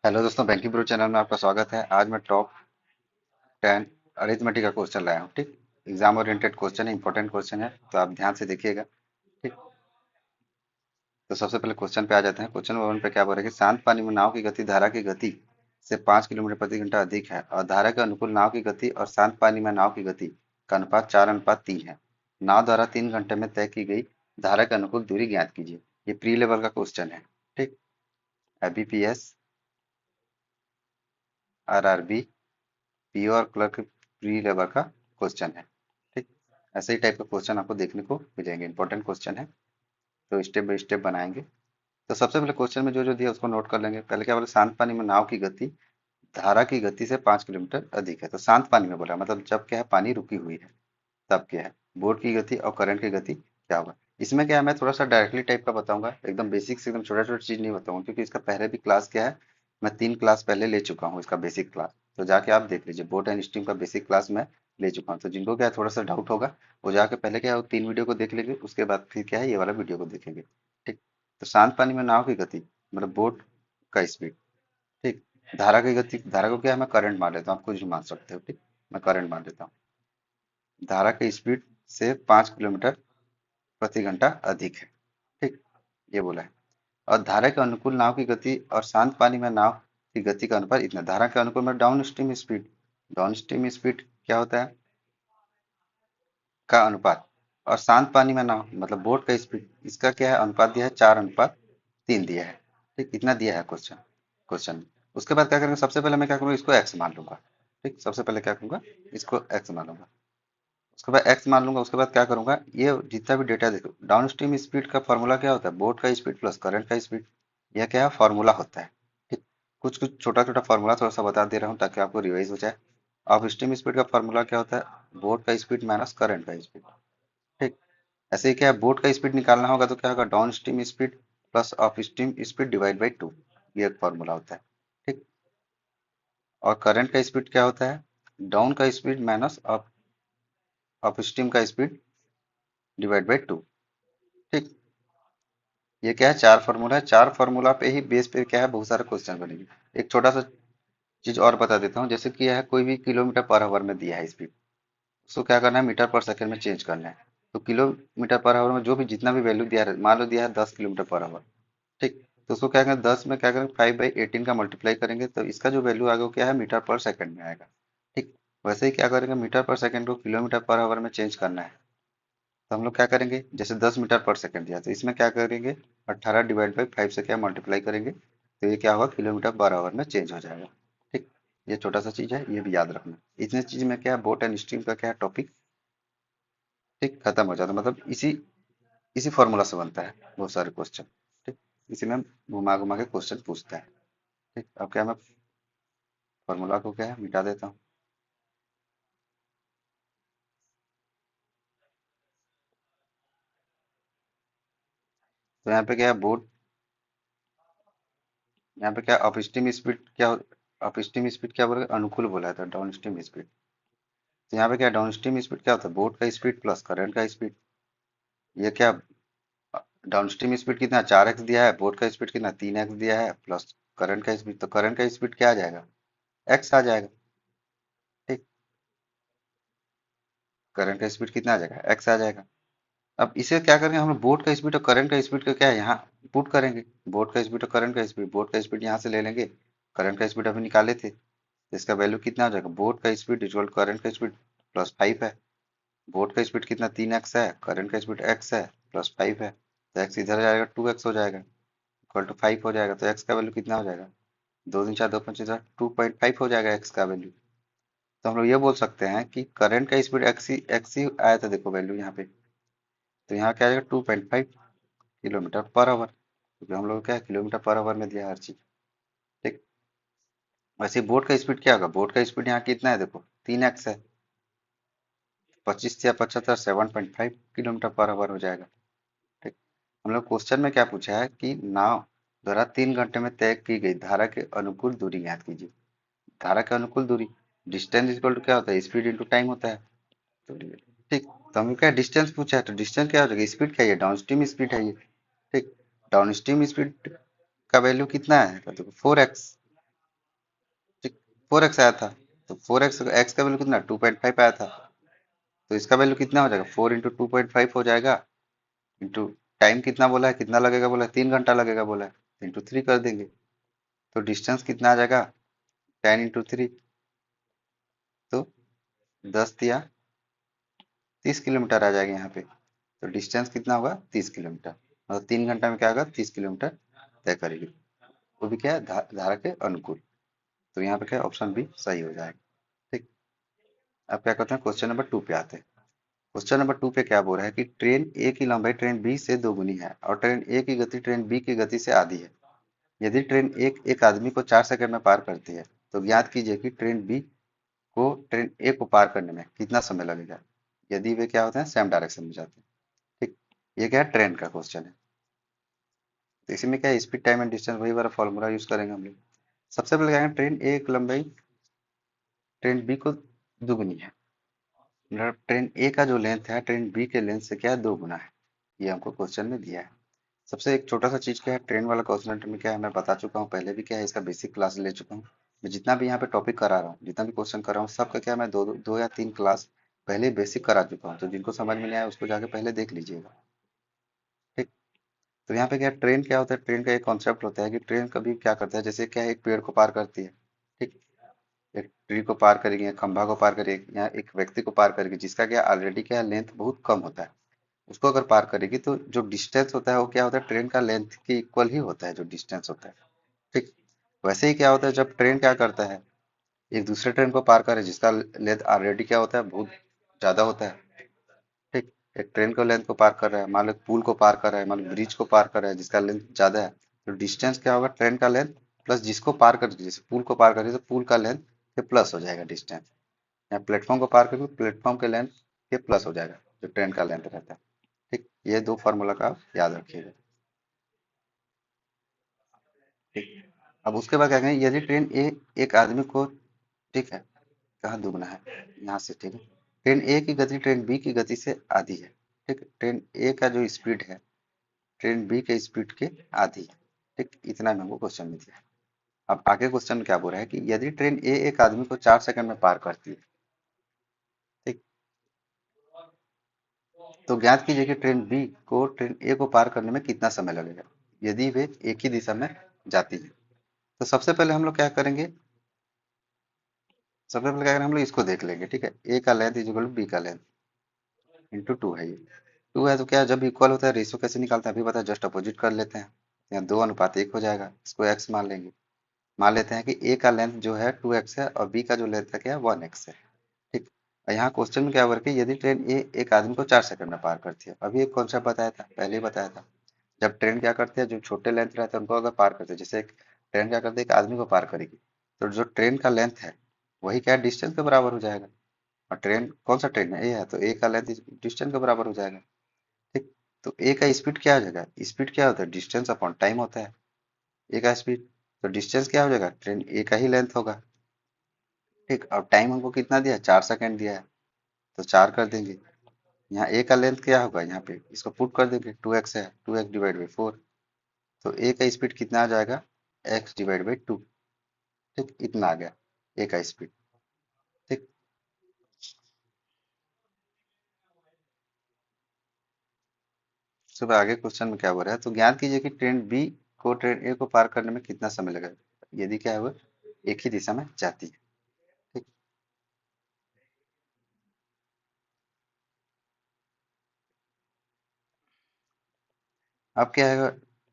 Hello दोस्तों, banking pro channel में आपका स्वागत है। आज मैं टॉप 10 अरिथमेटिक का क्वेश्चन लाया हूँ। ठीक, एग्जाम ओरिएंटेड क्वेश्चन है, इंपॉर्टेंट क्वेश्चन है, तो आप ध्यान से देखिएगा। ठीक, तो सबसे पहले क्वेश्चन पे आ जाते हैं। क्वेश्चन नंबर 1 पे क्या बोल रहा है कि शांत पानी में नाव की गति धारा की गति से 5 किलोमीटर प्रति घंटा अधिक है और धारा के अनुकूल नाव की गति और शांत पानी में नाव की गति का अनुपात 4:3 है। नाव द्वारा 3 घंटे में तय की गई धारा के अनुकूल दूरी ज्ञात कीजिए। ये प्री लेवल का क्वेश्चन है। ठीक, IBPS, RRB, पीओ और क्लर्क प्री लेवल का क्वेश्चन है। ठीक, ऐसे ही टाइप का क्वेश्चन आपको देखने को मिलेंगे। इंपॉर्टेंट क्वेश्चन है, तो स्टेप बाय स्टेप बनाएंगे। तो सबसे पहले क्वेश्चन में जो जो दिया उसको नोट कर लेंगे। पहले क्या बोला, शांत पानी में नाव की गति धारा की गति से 5 किलोमीटर अधिक है। तो शांत पानी में बोला मतलब जब क्या है, पानी रुकी हुई है तब क्या है, बोट की गति और करंट की गति क्या होगा। इसमें क्या है, मैं थोड़ा सा डायरेक्टली टाइप का बताऊंगा, एकदम बेसिक से एकदम छोटा छोटा चीज नहीं बताऊंगा, क्योंकि इसका पहले भी क्लास क्या है, मैं 3 क्लास पहले ले चुका हूँ इसका बेसिक क्लास। तो जाके आप देख लीजिए, बोट एंड स्ट्रीम का बेसिक क्लास मैं ले चुका हूँ। तो जिनको क्या है थोड़ा सा डाउट होगा, वो जाके पहले क्या है वो 3 वीडियो को देख लेंगे, उसके बाद फिर क्या है ये वाला वीडियो को देखेंगे। ठीक, तो शांत पानी में नाव की गति मतलब बोट का स्पीड। ठीक, धारा की गति, धारा को क्या है मैं करंट मान लेता हूँ, आप कुछ भी मान सकते हो। ठीक, मैं करंट मान लेता हूँ। धारा की स्पीड से 5 किलोमीटर प्रति घंटा अधिक है। ठीक, ये बोला है। और धारा के अनुकूल नाव की गति और शांत पानी में नाव की गति का अनुपात इतना। धारा के अनुकूल में down stream speed, down stream speed क्या होता है का अनुपात, और शांत पानी में नाव मतलब बोट का स्पीड, इसका क्या है अनुपात दिया है, 4:3 दिया है। ठीक, इतना दिया है क्वेश्चन क्वेश्चन में। उसके बाद क्या करेंगे, सबसे पहले मैं क्या करूँगा, इसको एक्स मान लूंगा। ठीक, सबसे पहले क्या करूँगा, इसको एक्स मान लूंगा। उसके बाद एक्स मान लूंगा। उसके बाद क्या करूंगा, ये जितना भी डेटा देखो, डाउन स्ट्रीम स्पीड का फॉर्मूला क्या होता है, बोट का स्पीड प्लस करंट का स्पीड। यह क्या है फॉर्मूला होता है। ठीक, कुछ कुछ छोटा छोटा फॉर्मूला थोड़ा सा बता दे रहा हूँ ताकि आपको रिवाइज हो जाए। ऑफ स्ट्रीम स्पीड का फॉर्मूला क्या होता है, बोट का स्पीड माइनस करंट का स्पीड। ठीक, ऐसे ही क्या है, बोट का स्पीड निकालना होगा तो क्या होगा, down stream speed plus of stream speed divide by 2। ये एक फॉर्मूला होता है। ठीक, और करंट का स्पीड क्या होता है, डाउन का स्पीड माइनस ऑफ स्ट्रीम का स्पीड डिवाइड बाई 2। ठीक, ये क्या है, 4 फॉर्मूला है। 4 फॉर्मूला पे ही बेस पे क्या है बहुत सारे क्वेश्चन बनेंगे। एक छोटा सा चीज और बता देता हूँ, जैसे कि यह है कोई भी किलोमीटर पर आवर में दिया है स्पीड, उसको क्या करना है मीटर पर सेकंड में चेंज करना है। तो किलोमीटर पर आवर में जो भी जितना भी वैल्यू दिया है, मान लो दिया है 10 किलोमीटर पर आवर। ठीक, तो उसको क्या करें, 10 में क्या करेंगे 5/18 का मल्टीप्लाई करेंगे, तो इसका जो वैल्यू आएगा वो क्या है मीटर पर सेकंड में आएगा। ठीक, वैसे ही क्या करेंगे, मीटर पर सेकंड को किलोमीटर पर आवर में चेंज करना है। तो हम लोग क्या करेंगे, जैसे 10 मीटर पर सेकंड दिया तो इसमें क्या करेंगे, 18 डिवाइड बाई 5 से क्या मल्टीप्लाई करेंगे, तो ये क्या होगा किलोमीटर पर आवर में चेंज हो जाएगा। ठीक, ये छोटा सा चीज है, ये भी याद रखना। इतने चीज में क्या है, बोट एंड स्ट्रीम का क्या है टॉपिक ठीक खत्म हो जाता है। मतलब इसी इसी फॉर्मूला से बनता है बहुत सारे क्वेश्चन। ठीक, इसी में घुमा घुमा के क्वेश्चन पूछता है। ठीक, अब क्या मैं फॉर्मूला को क्या है मिटा देता हूँ। तो यहाँ पे क्या है बोट, यहाँ पे क्या अप स्ट्रीम स्पीड क्या, अप स्ट्रीम स्पीड क्या बोला, अनुकूल बोला था डाउन स्ट्रीम स्पीड। तो यहाँ पे क्या डाउन स्ट्रीम स्पीड क्या होता है, बोट का स्पीड प्लस करंट का स्पीड। ये क्या, डाउन स्ट्रीम स्पीड कितना 4x दिया है, बोट का स्पीड कितना 3x दिया है, प्लस करंट का स्पीड, तो करंट का स्पीड क्या आ जाएगा, x आ जाएगा। ठीक, करंट का स्पीड कितना आ जाएगा, x आ जाएगा। अब इसे क्या करेंगे हम लोग, बोट का स्पीड और करंट का स्पीड का क्या है यहाँ पुट करेंगे। बोट का स्पीड और करंट का स्पीड, बोट का स्पीड यहाँ से ले लेंगे, करंट का स्पीड अभी निकाले थे, तो इसका वैल्यू कितना हो जाएगा, बोट का स्पीड इक्वल करंट का स्पीड +5 है। बोट का स्पीड कितना 3x है, करंट का स्पीड x है, +5 है, तो x इधर जाएगा 2x हो जाएगा, इक्वल टू 5 हो जाएगा। तो x का वैल्यू कितना हो जाएगा, 2 3 4 2 5 2.5 हो जाएगा x का वैल्यू। तो हम लोग ये बोल सकते हैं कि करंट का स्पीड x ही आया था, देखो वैल्यू यहाँ पे। तो यहाँ क्या आ जाएगा 2.5 किलोमीटर पर आवर, क्योंकि हम लोग क्या है किलोमीटर पर आवर में दिया हर चीज। ठीक, वैसे बोट का स्पीड क्या होगा, बोट का स्पीड यहाँ कितना है देखो 3x है, 25 या 75 7.5 किलोमीटर पर आवर हो जाएगा। ठीक, हम लोग क्वेश्चन में क्या पूछा है कि नाव द्वारा 3 घंटे में तय की गई धारा के अनुकूल दूरी ज्ञात कीजिए। धारा के अनुकूल दूरी, डिस्टेंस इक्वल टू क्या होता है, स्पीड इंटू टाइम होता है। दूरी। ठीक, तो हमें क्या डिस्टेंस पूछा है, तो डिस्टेंस क्या हो जाएगा, स्पीड क्या है, डाउन स्ट्रीम स्पीड है ये। ठीक, डाउन स्ट्रीम स्पीड का वैल्यू कितना है, तो देखो 4x। 4x आया था, तो 4x x का वैल्यू कितना 2.5 आया था, तो इसका वैल्यू कितना हो जाएगा 4 × 2.5 हो जाएगा, इंटू टाइम कितना बोला है, कितना लगेगा बोला है, 3 घंटा लगेगा बोला है, इंटू 3 कर देंगे, तो डिस्टेंस कितना आ जाएगा 10 × 3, तो 10 × 30 किलोमीटर आ जाएगा यहाँ पे, तो डिस्टेंस कितना होगा 30 किलोमीटर, मतलब 3 घंटा में क्या होगा 30 किलोमीटर तय करेगी, वो भी क्या है धारा के अनुकूल, तो यहाँ पे क्या ऑप्शन बी सही हो जाएगा। ठीक। अब क्या करते हैं क्वेश्चन नंबर 2 पे आते हैं। क्वेश्चन नंबर 2 पे क्या बोल रहा है कि ट्रेन ए की लंबाई ट्रेन बी से दोगुनी है और ट्रेन ए की गति ट्रेन बी की गति से आधी है। यदि ट्रेन एक आदमी को 4 सेकंड में पार करती है तो ज्ञात कीजिए कि ट्रेन बी को ट्रेन ए को पार करने में कितना समय लगेगा, यदि वे क्या होते हैं सेम डायरेक्शन में जाते हैं। ठीक। ये क्या है ट्रेन का क्वेश्चन है, तो इसी में क्या है स्पीड टाइम एंड डिस्टेंस वही वाला फॉर्मूला यूज करेंगे हम लोग। सबसे पहले क्या है ट्रेन ए की लंबाई ट्रेन बी को दुगनी है, मतलब ट्रेन ए का जो लेंथ है ट्रेन बी के लेंथ से क्या है 2 गुना है, ये हमको क्वेश्चन में दिया है। सबसे एक छोटा सा चीज क्या है ट्रेन वाला क्वेश्चन में क्या है मैं बता चुका हूँ पहले भी, क्या है इसका बेसिक क्लास ले चुका हूँ। मैं जितना भी यहाँ पे टॉपिक करा रहा हूँ जितना भी क्वेश्चन कर रहा हूँ सबका क्या मैं दो या तीन क्लास पहले बेसिक करा चुका हूँ, तो जिनको समझ में नहीं आया उसको जाके पहले देख लीजिएगा। ठीक। तो यहाँ पे क्या ट्रेन क्या होता है, ट्रेन का एक कॉन्सेप्ट होता है कि ट्रेन कभी क्या करता है, जैसे क्या है एक पेड़ को पार करती है। ठीक। एक ट्री को पार करेगी, एक खंभा को पार करेगी, या एक व्यक्ति को पार करेगी जिसका क्या ऑलरेडी क्या लेंथ बहुत कम होता है, उसको अगर पार करेगी तो जो डिस्टेंस होता है वो क्या होता है ट्रेन का लेंथ के इक्वल ही होता है जो डिस्टेंस होता है। ठीक। वैसे ही क्या होता है जब ट्रेन क्या करता है एक दूसरे ट्रेन को पार करे जिसका लेंथ ऑलरेडी क्या होता है बहुत ज्यादा होता है। ठीक। एक ट्रेन को लेंथ को पार कर रहा है, मान लो पुल को पार कर रहा है, मान लो ब्रिज को पार कर रहा है जिसका लेंथ ज्यादा है, तो डिस्टेंस क्या होगा ट्रेन का लेंथ प्लस जिसको पार कर, जैसे पुल को पार करिए तो पुल का लेंथ के प्लस हो जाएगा डिस्टेंस, या प्लेटफॉर्म को पार करिए प्लेटफॉर्म के लेंथ के प्लस हो जाएगा जो ट्रेन का लेंथ रहता है। ठीक। ये दो फार्मूला का आप याद रखिएगा। ठीक। अब उसके बाद क्या कहेंगे यदि ट्रेन ए एक आदमी को, ठीक है कहाँ दुगना है यहाँ से, ठीक है ट्रेन ए की गति ट्रेन बी की गति से आधी है। ठीक। ट्रेन ए का जो स्पीड है ट्रेन बी के स्पीड के आधी है। ठीक। इतना में हमको क्वेश्चन में दिया है। अब आगे क्वेश्चन में क्या बोल रहा है कि यदि ट्रेन ए एक आदमी को 4 सेकंड में पार करती है। ठीक। तो ज्ञात कीजिए कि ट्रेन बी को ट्रेन ए को पार करने में कितना समय लगेगा यदि वे एक ही दिशा में जाती है। तो सबसे पहले हम लोग क्या करेंगे, सबसे पहले क्या करेंगे हम लोग इसको देख लेंगे। ठीक है ए का length is equal to b का लेंथ इंटू 2 है, ये 2 है तो क्या जब इक्वल होता है रेशियो कैसे निकालते हैं अभी पता है, जस्ट अपोजिट कर लेते हैं, यहाँ 2:1 हो जाएगा, इसको एक्स मान लेंगे। मान लेते हैं कि ए का लेंथ जो है 2x है और बी का जो लेंथ है क्या है 1x है। ठीक। और यहाँ क्वेश्चन में क्या वर्क है यदि ट्रेन ए एक आदमी को 4 सेकंड में पार करती है, अभी एक कॉन्सेप्ट बताया था पहले ही बताया था, जब ट्रेन क्या करती है जो छोटे लेंथ रहते हैं उनको अगर पार करते हैं, जैसे एक ट्रेन क्या करती है एक आदमी को पार करेगी, तो जो ट्रेन का लेंथ है वही क्या डिस्टेंस के बराबर हो जाएगा, और ट्रेन कौन सा ट्रेन है ए है तो ए का लेंथ डिस्टेंस के बराबर हो जाएगा। ठीक। तो ए का स्पीड क्या हो जाएगा, स्पीड क्या होता है डिस्टेंस अपॉन टाइम होता है, ए का स्पीड, तो डिस्टेंस क्या हो जाएगा ट्रेन ए का ही लेंथ होगा। ठीक। और टाइम हमको कितना दिया है 4 सेकंड दिया है, तो 4 कर देंगे, यहाँ ए का लेंथ क्या होगा यहाँ पे इसको पुट कर देंगे 2x है 2x डिवाइड बाई 4, तो ए का स्पीड कितना आ जाएगा x डिवाइड बाई 2। ठीक। इतना आ गया ए का स्पीड। ठीक। सुबह आगे क्वेश्चन में क्या हो रहा है, तो ज्ञात कीजिए कि ट्रेन बी को ट्रेन ए को पार करने में कितना समय लगेगा यदि क्या है वो एक ही दिशा में जाती है। ठीक। अब क्या है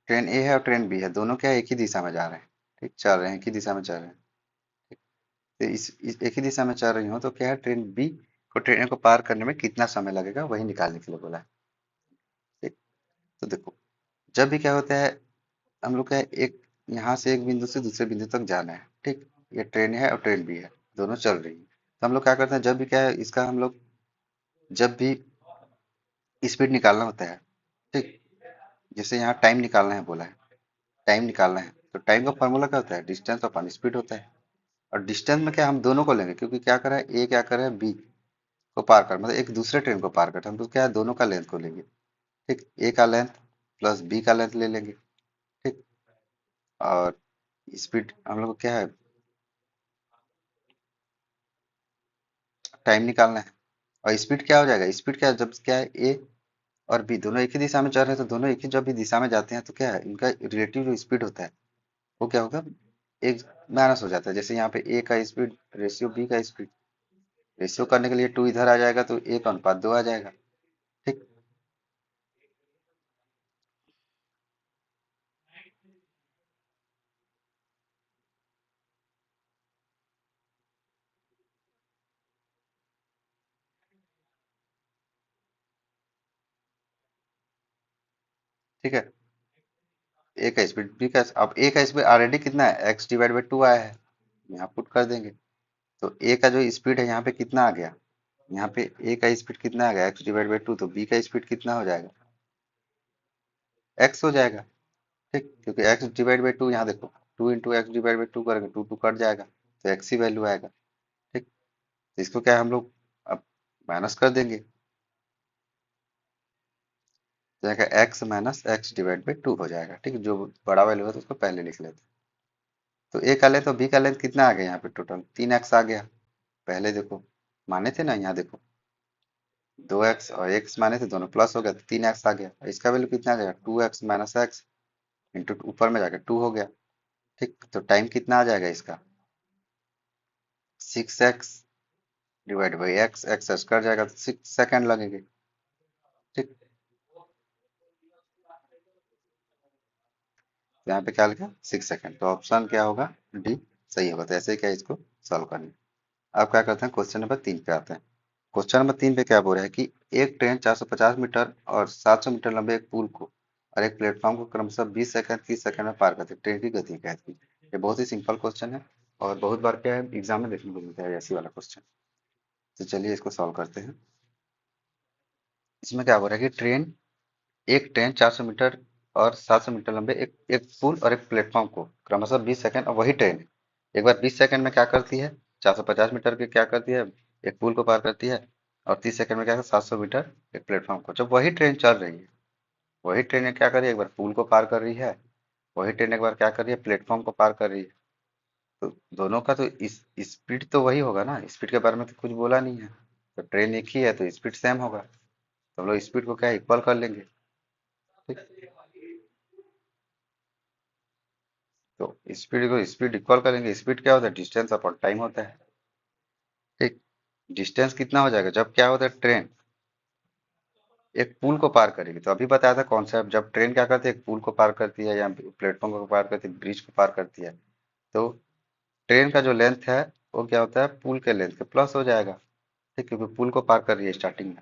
ट्रेन ए है और ट्रेन बी है दोनों क्या है एक ही दिशा में जा रहे हैं। ठीक। चल रहे हैं एक ही दिशा में चल रहे हैं। ठीक। तो इस एक ही दिशा में चल रही हो तो क्या है ट्रेन बी को ट्रेन ए को पार करने में कितना समय लगेगा वही निकालने के लिए बोला है। ठीक। तो देखो जब भी क्या होता है हम लोग क्या है एक यहाँ से एक बिंदु से दूसरे बिंदु तक जाना है। ठीक। ये ट्रेन है और ट्रेन भी है दोनों चल रही है, तो हम लोग क्या करते हैं जब भी क्या है इसका हम लोग जब भी स्पीड निकालना होता है। ठीक। जैसे यहाँ टाइम निकालना है बोला है, टाइम निकालना है तो टाइम का फॉर्मूला क्या होता है डिस्टेंस अपॉन स्पीड होता है, और डिस्टेंस में क्या हम दोनों को लेंगे क्योंकि क्या कर रहा है ए क्या कर रहा है बी को पार कर मतलब एक दूसरे ट्रेन को पार करते हैं हम तो क्या है दोनों का लेंथ को लेंगे। ठीक। ए का लेंथ प्लस बी का लेंथ ले लेंगे। ठीक। और स्पीड हम लोग को क्या है टाइम निकालना है। और स्पीड क्या हो जाएगा, स्पीड क्या है, जब क्या है ए और बी दोनों एक ही दिशा में चल रहे हैं तो दोनों एक ही जब भी दिशा में जाते हैं तो क्या है इनका रिलेटिव जो स्पीड होता है वो क्या होगा, एक माइनस हो जाता है। जैसे यहाँ पे ए का स्पीड रेशियो बी का स्पीड, रेशियो करने के लिए टू इधर आ जाएगा तो एक अनुपात दो आ जाएगा। ठीक। ठीक है, ए का स्पीड बी का, अब ए का स्पीड ऑलरेडी कितना है, एक्स डिवाइड बाई टू आया है, यहाँ पुट कर देंगे। तो ए का जो स्पीड है यहाँ पे कितना आ गया, यहाँ पे ए का स्पीड कितना आ गया एक्स डिवाइड बाई टू, तो बी का स्पीड कितना हो जाएगा, एक्स हो जाएगा। ठीक, क्योंकि एक्स डिवाइड बाई टू यहाँ देखो, two into x divide by two करेंगे टू टू कट जाएगा तो एक्स ही वैल्यू आएगा। ठीक, तो इसको क्या है, हम लोग अब माइनस कर देंगे, तो जाएगा x minus x divide by two हो जाएगा। ठीक है, जो बड़ा वैल्यू है तो उसको पहले लिख लेते हैं। तो ए का लेंथ और बी का लेंथ कितना आ गया, यहाँ पे टोटल तीन एक्स आ गया। पहले देखो माने थे ना, यहाँ देखो दो एक्स और एक्स माने थे, दोनों प्लस हो गया तो तीन एक्स आ गया। और इसका वैल्यू कितना आ जाएगा, two x minus x into ऊपर में जाकर टू हो गया। ठीक, तो टाइम कितना आ जाएगा इसका, six x divide by x, x कर जाएगा तो 6 सेकंड लगेंगे। ठीक, तो यहाँ पे क्या लिखा 6 सेकंड, तो ऑप्शन क्या होगा, डी सही होगा। तो ऐसे ही क्या इसको सॉल्व करना है। अब क्या करते हैं, क्वेश्चन नंबर 3 पे आते हैं। क्वेश्चन नंबर 3 पे क्या बोल रहा है कि एक ट्रेन 450 मीटर और 700 मीटर लंबे एक पुल को और एक प्लेटफॉर्म को क्रमशः 20 सेकंड 30 सेकंड में पार करते हैं, ट्रेन की गति क्या है। ये बहुत ही सिंपल क्वेश्चन है और बहुत बार क्या है एग्जाम में देखने को मिलता है ऐसी वाला क्वेश्चन। तो चलिए इसको सॉल्व करते हैं। इसमें क्या बोल रहा है कि एक ट्रेन 400 मीटर और 700 मीटर लंबे एक एक पुल और एक प्लेटफॉर्म को क्रमशः 20 सेकंड, और वही ट्रेन एक बार 20 सेकंड में क्या करती है, 450 मीटर के क्या करती है, एक पुल को पार करती है, और 30 सेकंड में क्या करती है, 700 मीटर एक प्लेटफॉर्म को। जब वही ट्रेन चल रही है, वही ट्रेन क्या कर रही है, एक बार पुल को पार कर रही है, वही ट्रेन एक बार क्या कर रही है, प्लेटफॉर्म को पार कर रही है। तो दोनों का तो इस स्पीड तो वही होगा ना, स्पीड के बारे में तो कुछ बोला नहीं है। तो ट्रेन एक ही है तो स्पीड सेम होगा, तो हम लोग स्पीड को क्या इक्वल कर लेंगे। ठीक, तो स्पीड को स्पीड इक्वल करेंगे, स्पीड क्या होता है, डिस्टेंस अपॉन टाइम होता है। ठीक, डिस्टेंस कितना हो जाएगा, जब क्या होता है ट्रेन एक पुल को पार करेगी, तो अभी बताया था कॉन्सेप्ट, जब ट्रेन क्या करती है एक पुल को पार करती है या प्लेटफॉर्म को पार करती है, ब्रिज को पार करती है, तो ट्रेन का जो लेंथ है वो क्या होता है पुल के लेंथ के प्लस हो जाएगा। ठीक, क्योंकि पुल को पार कर रही है स्टार्टिंग में।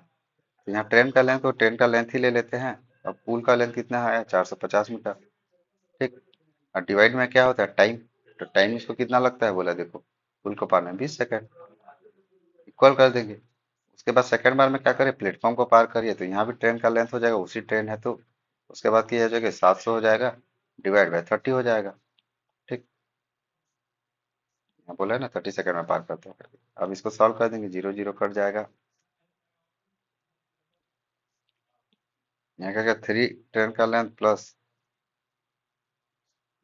तो यहाँ ट्रेन का लेंथ, तो ट्रेन का लेंथ ही ले लेते हैं। अब पुल का लेंथ कितना है, 450 मीटर। ठीक, और डिवाइड में क्या होता है टाइम, तो टाइम इसको कितना लगता है बोला देखो, पुल को पार में 20 सेकंड, इक्वल कर देंगे। उसके बाद सेकंड बार में क्या करें, प्लेटफॉर्म को पार करिए, तो यहाँ भी ट्रेन का लेंथ हो जाएगा, उसी ट्रेन है तो उसके बाद क्या हो जाएगा, 700 हो जाएगा डिवाइड बाई 30 हो जाएगा। ठीक, यहाँ बोला है ना 30 सेकंड में पार करते हैं करके। अब इसको सॉल्व कर देंगे, जीरो जीरो कट जाएगा। यहाँ क्या, थ्री ट्रेन का लेंथ प्लस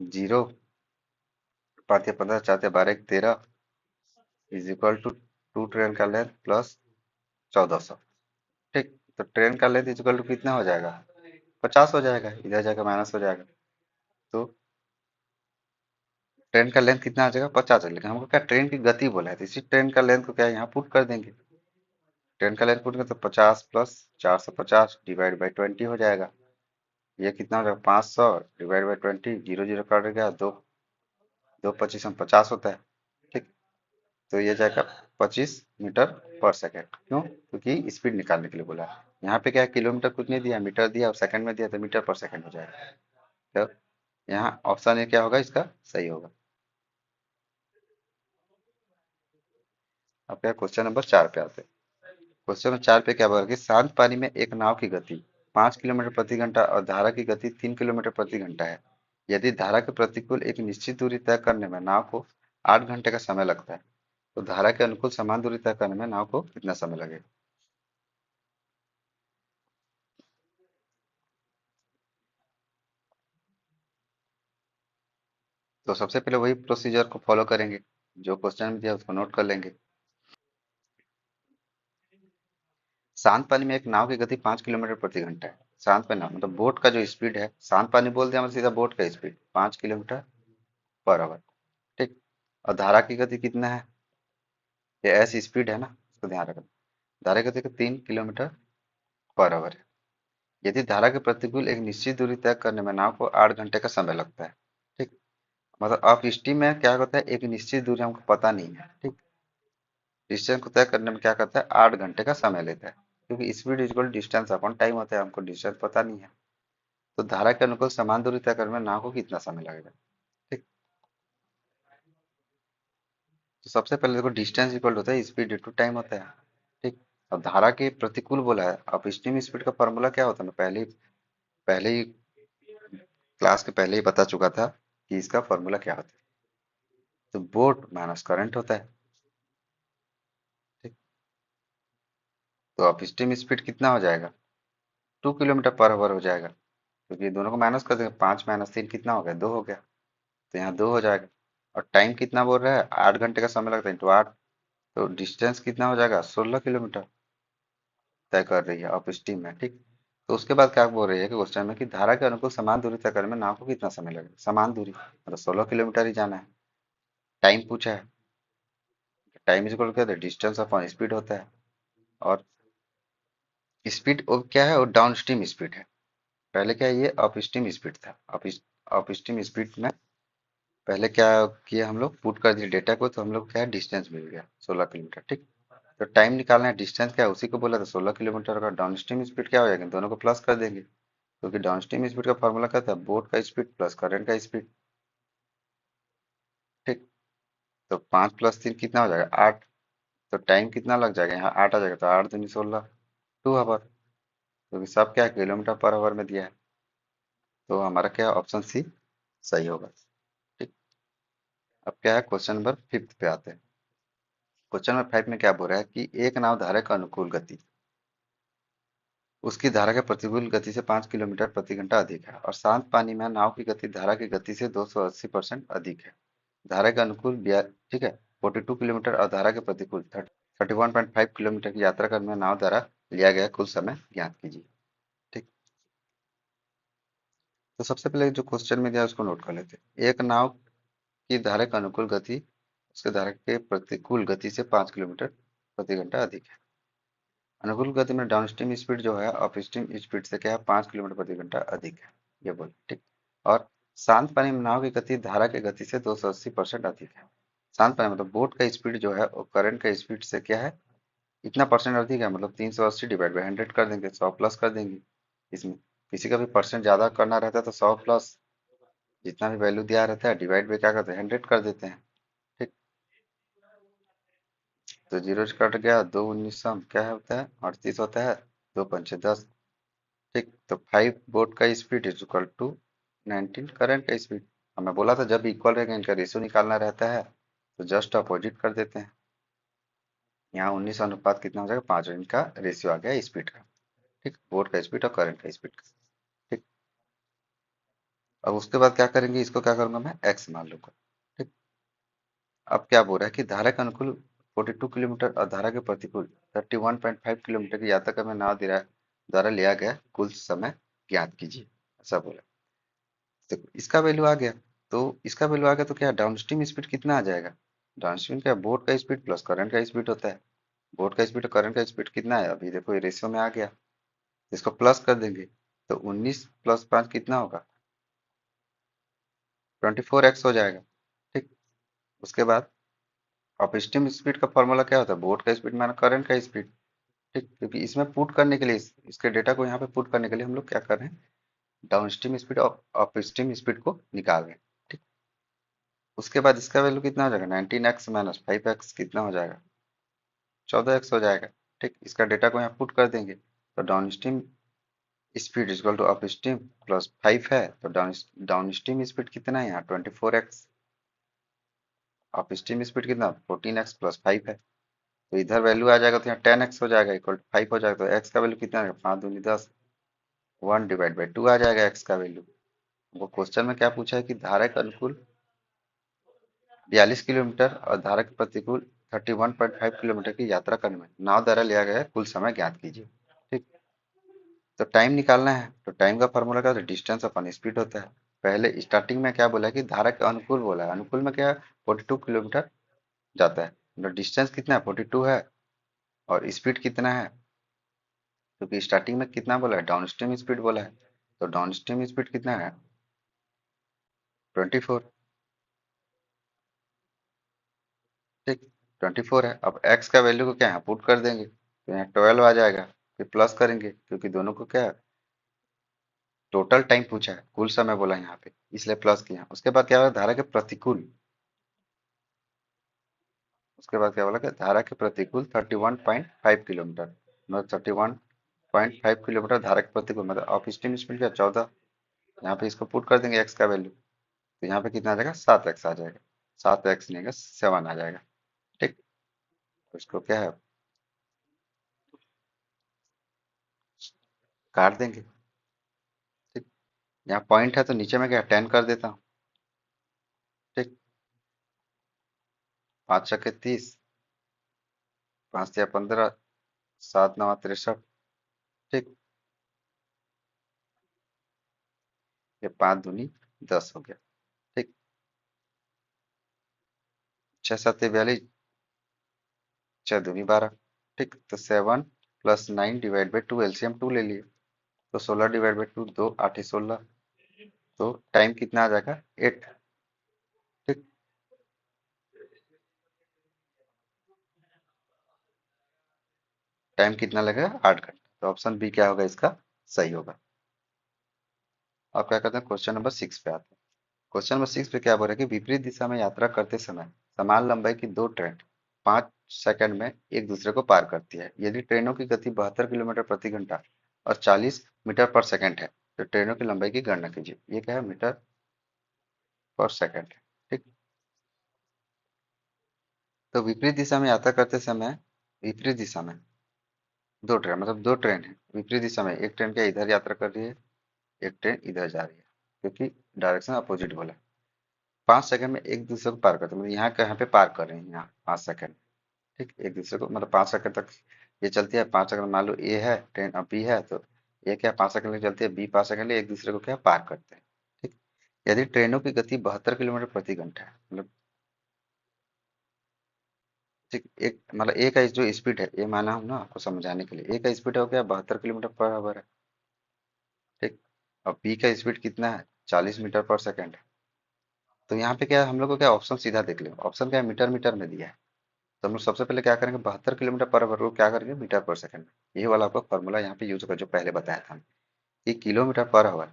जीरो, पाँच या 15 चार या 12 एक 13 is equal to two train का लेंथ प्लस 1400। ठीक, तो ट्रेन का लेंथ इज इक्वल टू कितना हो जाएगा, 50 हो जाएगा, इधर जाकर माइनस हो जाएगा। तो ट्रेन का लेंथ कितना आ जाएगा, 50 है, लेकिन हमको क्या ट्रेन की गति बोला है, तो इसी ट्रेन का लेंथ को क्या है यहाँ पुट कर देंगे। ट्रेन का लेंथ पुट करें तो 50 प्लस 450 डिवाइड बाई 20 हो जाएगा। ये कितना हो जाएगा, 500 divide by 20, zero zero cut गया, दो दो 25 में 50 होता है। ठीक, तो ये जाएगा 25 मीटर पर सेकेंड। क्यों, क्योंकि स्पीड निकालने के लिए बोला है। यहाँ पे क्या है, किलोमीटर कुछ नहीं दिया, मीटर दिया, और सेकंड में दिया तो मीटर पर सेकंड हो जाएगा। तो यहाँ ऑप्शन ए क्या होगा इसका सही होगा। अब क्या क्वेश्चन नंबर 4 पे आते हैं। क्वेश्चन नंबर 4 पे क्या बोला कि शांत पानी में एक नाव की गति 5 किलोमीटर प्रति घंटा और धारा की गति 3 किलोमीटर प्रति घंटा है। यदि धारा के प्रतिकूल एक निश्चित दूरी तय करने में नाव को 8 घंटे का समय लगता है, तो धारा के अनुकूल समान दूरी तय करने में नाव को कितना समय लगेगा। तो सबसे पहले वही प्रोसीजर को फॉलो करेंगे, जो क्वेश्चन में दिया उसको नोट कर लेंगे। शांत पानी में एक नाव की गति 5 किलोमीटर प्रति घंटा है। शांत पानी नाव मतलब बोट का जो स्पीड है, शांत पानी बोल दिया मतलब सीधा बोट का स्पीड 5 किलोमीटर पर आवर। ठीक। और धारा की गति कितना है? ये ऐसी स्पीड है ना, इसको ध्यान रखना। धारा की गति 3 किलोमीटर पर आवर है। यदि धारा के प्रतिकूल एक निश्चित दूरी तय करने में नाव को 8 घंटे का समय लगता है। ठीक। मतलब अप स्ट्रीम में क्या होता है, एक निश्चित दूरी हमको पता नहीं है। ठीक। डिस्टेंस को तय करने में क्या करता है, 8 घंटे का समय लेता है। क्योंकि speed equal distance upon time होता है, हमको डिस्टेंस पता नहीं है। तो धारा के अनुकूल समान दूरी तय करने में नाव को कितना समय लगेगा। ठीक। तो सबसे पहले देखो डिस्टेंस इक्वल होता है स्पीड इंटू टाइम होता है। ठीक। अब धारा के प्रतिकूल बोला है, अब स्टीम स्पीड का फॉर्मूला क्या होता है, मैं पहले ही क्लास के पहले ही बता चुका था कि इसका फॉर्मूला क्या होता है। तो बोट माइनस करंट होता है। ठीक। तो अब स्टीम स्पीड कितना हो जाएगा, 2 किलोमीटर पर आवर हो जाएगा। क्योंकि दोनों को माइनस कर देंगे, 5 - 3 कितना हो गया, 2 हो गया। तो यहाँ 2 हो जाएगा। और टाइम कितना बोल रहा है, 8 घंटे का समय लगता है इंटू 8। तो डिस्टेंस कितना हो जाएगा, 16 किलोमीटर तय कर रही है अप स्ट्रीम में। ठीक। तो उसके बाद क्या बोल रही है कि क्वेश्चन में कि धारा के अनुकूल समान दूरी तय करने में नाव को कितना समय लगेगा। समान दूरी मतलब 16 किलोमीटर ही जाना है। टाइम पूछा है, टाइम इज इक्वल क्या होता है, डिस्टेंस अपॉन स्पीड होता है। और स्पीड क्या है, वो डाउन स्ट्रीम स्पीड है। पहले क्या है, ये अप स्ट्रीम स्पीड था। अप स्ट्रीम स्पीड में पहले क्या किया, हम लोग पुट कर दिए डेटा को, तो हम लोग क्या है, डिस्टेंस मिल गया 16 किलोमीटर। ठीक। तो टाइम निकालना है, डिस्टेंस क्या है उसी को बोला था 16 किलोमीटर का। डाउन स्ट्रीम स्पीड क्या हो जाएगा, दोनों को प्लस कर देंगे। क्योंकि डाउनस्ट्रीम स्पीड का फॉर्मूला क्या था, बोट का स्पीड प्लस करंट का स्पीड। ठीक। तो 5 + 3 कितना हो जाएगा, 8। तो टाइम कितना लग जाएगा, यहाँ 8 आ जाएगा, तो 8 × 2 = 16, 2 आवर। क्योंकि सब क्या किलोमीटर पर आवर में दिया है। तो हमारा क्या ऑप्शन सी सही होगा। ठीक। अब क्या है, क्वेश्चन नंबर 5 पे आते हैं। क्वेश्चन नंबर 5 में क्या बोल रहा है कि एक नाव धारा का अनुकूल गति उसकी धारा के प्रतिकूल गति से 5 किलोमीटर प्रति घंटा अधिक है, और शांत पानी में नाव की गति धारा की गति से 280% अधिक है। धारा के अनुकूल ठीक है 42 किलोमीटर और धारा के प्रतिकूल 31.5 किलोमीटर की यात्रा करने में नाव द्वारा लिया गया कुल समय ज्ञात कीजिए। ठीक। तो सबसे पहले जो क्वेश्चन में दिया है, उसको नोट कर लेते हैं। एक नाव की धारा का अनुकूल गति उसके धारा के प्रतिकूल गति से 5 किलोमीटर प्रति घंटा अधिक है। अनुकूल गति में डाउनस्ट्रीम स्पीड जो है अपस्ट्रीम स्पीड से क्या है, 5 किलोमीटर प्रति घंटा अधिक है। ये बोल ठीक। और शांत पानी में नाव की गति धारा की गति से 280% अधिक है। शांत पानी मतलब बोट का स्पीड जो है वो करंट का स्पीड से क्या है, इतना परसेंट अधिक है। मतलब 380 डिवाइड बाई 100 कर देंगे, 100 प्लस कर देंगे। इसमें किसी का भी परसेंट ज़्यादा करना रहता है तो 100 प्लस जितना भी वैल्यू दिया रहता है डिवाइड बाई क्या करते हैं, 100 कर देते हैं। ठीक। तो जीरो से कट गया, 2 19 सम क्या होता है, 38 होता है। 2 × 5 = 10। ठीक। तो 5 बोट का speed is equal to 19 current का स्पीड। हमें बोला था जब इक्वल रहेगा इनका रेशियो निकालना रहता है, तो जस्ट अपोजिट कर देते हैं। यहाँ 19 अनुपात कितना हो जाएगा, 5, इनका रेशियो आ गया स्पीड का। ठीक। बोट का स्पीड और करंट का स्पीड का। ठीक। अब उसके बाद क्या करेंगे, इसको क्या करूंगा मैं, एक्स मान लूंगा। ठीक। अब क्या बोल रहा है कि धारा के अनुकूल 42 किलोमीटर और धारा के प्रतिकूल 31.5 किलोमीटर की यात्रा का मैं नाव द्वारा लिया गया कुल समय ज्ञात कीजिए, ऐसा बोला। तो इसका वैल्यू आ गया। तो इसका वैल्यू आ गया तो क्या डाउनस्ट्रीम स्पीड कितना आ जाएगा, डाउनस्ट्रीम क्या बोट का स्पीड प्लस करंट का स्पीड होता है। बोट का स्पीड और करंट का स्पीड कितना है, अभी देखो ये रेशियो में आ गया। इसको प्लस कर देंगे तो 19 + 5 कितना होगा, 24x हो जाएगा। ठीक। उसके बाद अपस्ट्रीम स्पीड का फॉर्मूला क्या होता है, बोट का स्पीड माना करंट का स्पीड। ठीक। क्योंकि इसमें पुट करने के लिए इसके डेटा को यहाँ पे पुट करने के लिए हम लोग क्या कर रहे हैं, डाउनस्ट्रीम स्पीड और अपस्ट्रीम स्पीड को निकाल रहे हैं। ठीक। उसके बाद इसका वैल्यू कितना हो जाएगा, 19x - 5x कितना हो जाएगा, 14x हो जाएगा। ठीक। इसका डेटा को यहाँ पुट कर देंगे तो downstream speed equal to upstream plus 5 है, तो डाउनस्ट्रीम स्पीड कितना है यहाँ 24x। अपस्ट्रीम स्पीड कितना 14x + 5 है। तो इधर वैल्यू आ जाएगा तो यहाँ 10x हो जाएगा इक्वल टू 5 हो जाएगा। तो x का वैल्यू कितना है, 5 दूनी 10, 1/2 आ जाएगा x का वैल्यू। वो क्वेश्चन में क्या पूछा है कि धारा के अनुकूल 42 किलोमीटर और धारा के प्रतिकूल 31.5 किलोमीटर की यात्रा करने में नाव द्वारा लिया गया कुल समय ज्ञात कीजिए। ठीक। तो टाइम निकालना है तो टाइम का फॉर्मूला क्या होता है, डिस्टेंस अपॉन स्पीड होता है। पहले स्टार्टिंग में क्या बोला है कि धारा के अनुकूल बोला है, अनुकूल में क्या है 42 किलोमीटर जाता है, मतलब डिस्टेंस कितना है 42 है, और स्पीड कितना है, क्योंकि स्टार्टिंग में कितना बोला है डाउन स्ट्रीम स्पीड बोला है, तो डाउन स्ट्रीम स्पीड कितना है 24। ठीक, 24 है। अब एक्स का वैल्यू को क्या है पुट कर देंगे तो यहाँ 12 आ जाएगा, फिर प्लस करेंगे क्योंकि दोनों को क्या है टोटल टाइम पूछा है, कुल समय बोला है यहाँ पे, इसलिए प्लस किया। उसके बाद क्या होगा धारा के प्रतिकूल, उसके बाद क्या बोला कि धारा के प्रतिकूल 31.5 किलोमीटर, मतलब 31.5 किलोमीटर धारा के प्रतिकूल, मतलब ऑफ स्टीम स्पीड क्या 14। यहाँ पे इसको पुट कर देंगे एक्स का वैल्यू, तो यहाँ पे कितना आ जाएगा 7x आ जाएगा, 7x नहीं 7 आ जाएगा। ठीक, तो इसको क्या है काट देंगे। ठीक, यहाँ पॉइंट है तो नीचे में क्या 10 कर देता हूँ। ठीक, 5 छक्के 30, 5 या 15, 7 9 63। ठीक, ये 5 दूनी 10 हो गया। ठीक, 6 7 42, 6 दूनी 12। ठीक, तो 7 + 9 / 2 एलसीएम 2 ले लिए, तो 16 / 2 2 8 16, तो टाइम कितना आ जाएगा 8। ठीक, टाइम कितना लगेगा 8 घंटा, तो ऑप्शन बी क्या होगा इसका सही होगा। अब क्या करते हैं क्वेश्चन नंबर 6 पे आते हैं। क्वेश्चन नंबर 6 पे क्या बोल रहा है कि विपरीत दिशा में यात्रा करते समय समान लंबाई की दो ट्रेन 5 सेकंड में एक दूसरे को पार करती है। यदि ट्रेनों की गति 72 किलोमीटर प्रति घंटा और 40 मीटर पर सेकंड है तो ट्रेनों की लंबाई की गणना कीजिए। ये क्या है मीटर पर सेकंड है। ठीक, तो विपरीत दिशा में यात्रा करते समय विपरीत दिशा में दो ट्रेन, मतलब दो ट्रेन है विपरीत दिशा में, एक ट्रेन क्या इधर यात्रा कर रही है, एक ट्रेन इधर जा रही है, क्योंकि डायरेक्शन अपोजिट बोला है। 5 सेकंड में एक दूसरे को पार करते हैं, मतलब यहाँ कहाँ पे पार कर रहे हैं यहाँ 5 सेकंड। ठीक, एक दूसरे को मतलब 5 सेकंड तक ये चलती है। 5 सेकंड मान लो ए है ट्रेन और बी है, तो ए क्या 5 सेकंड के चलती है, बी 5 सेकंड एक दूसरे को क्या पार करते हैं। ठीक, यदि ट्रेनों की गति 72 किलोमीटर प्रति घंटा है, मतलब ठीक एक मतलब ए का जो स्पीड है ये माना हूं ना आपको समझाने के लिए, ए का स्पीड हो गया 72 किलोमीटर पर आवर है। ठीक, और बी का स्पीड कितना है 40 मीटर पर सेकंड है। तो यहाँ पे क्या है, हम लोग को क्या ऑप्शन सीधा देख लेंगे, ऑप्शन क्या है मीटर मीटर में दिया है, तो हम लोग सबसे पहले क्या करेंगे 72 किलोमीटर पर आवर को क्या करेंगे मीटर पर सेकंड में। ये वाला आपको फॉर्मूला यहाँ पे यूज होगा जो पहले बताया था कि किलोमीटर पर आवर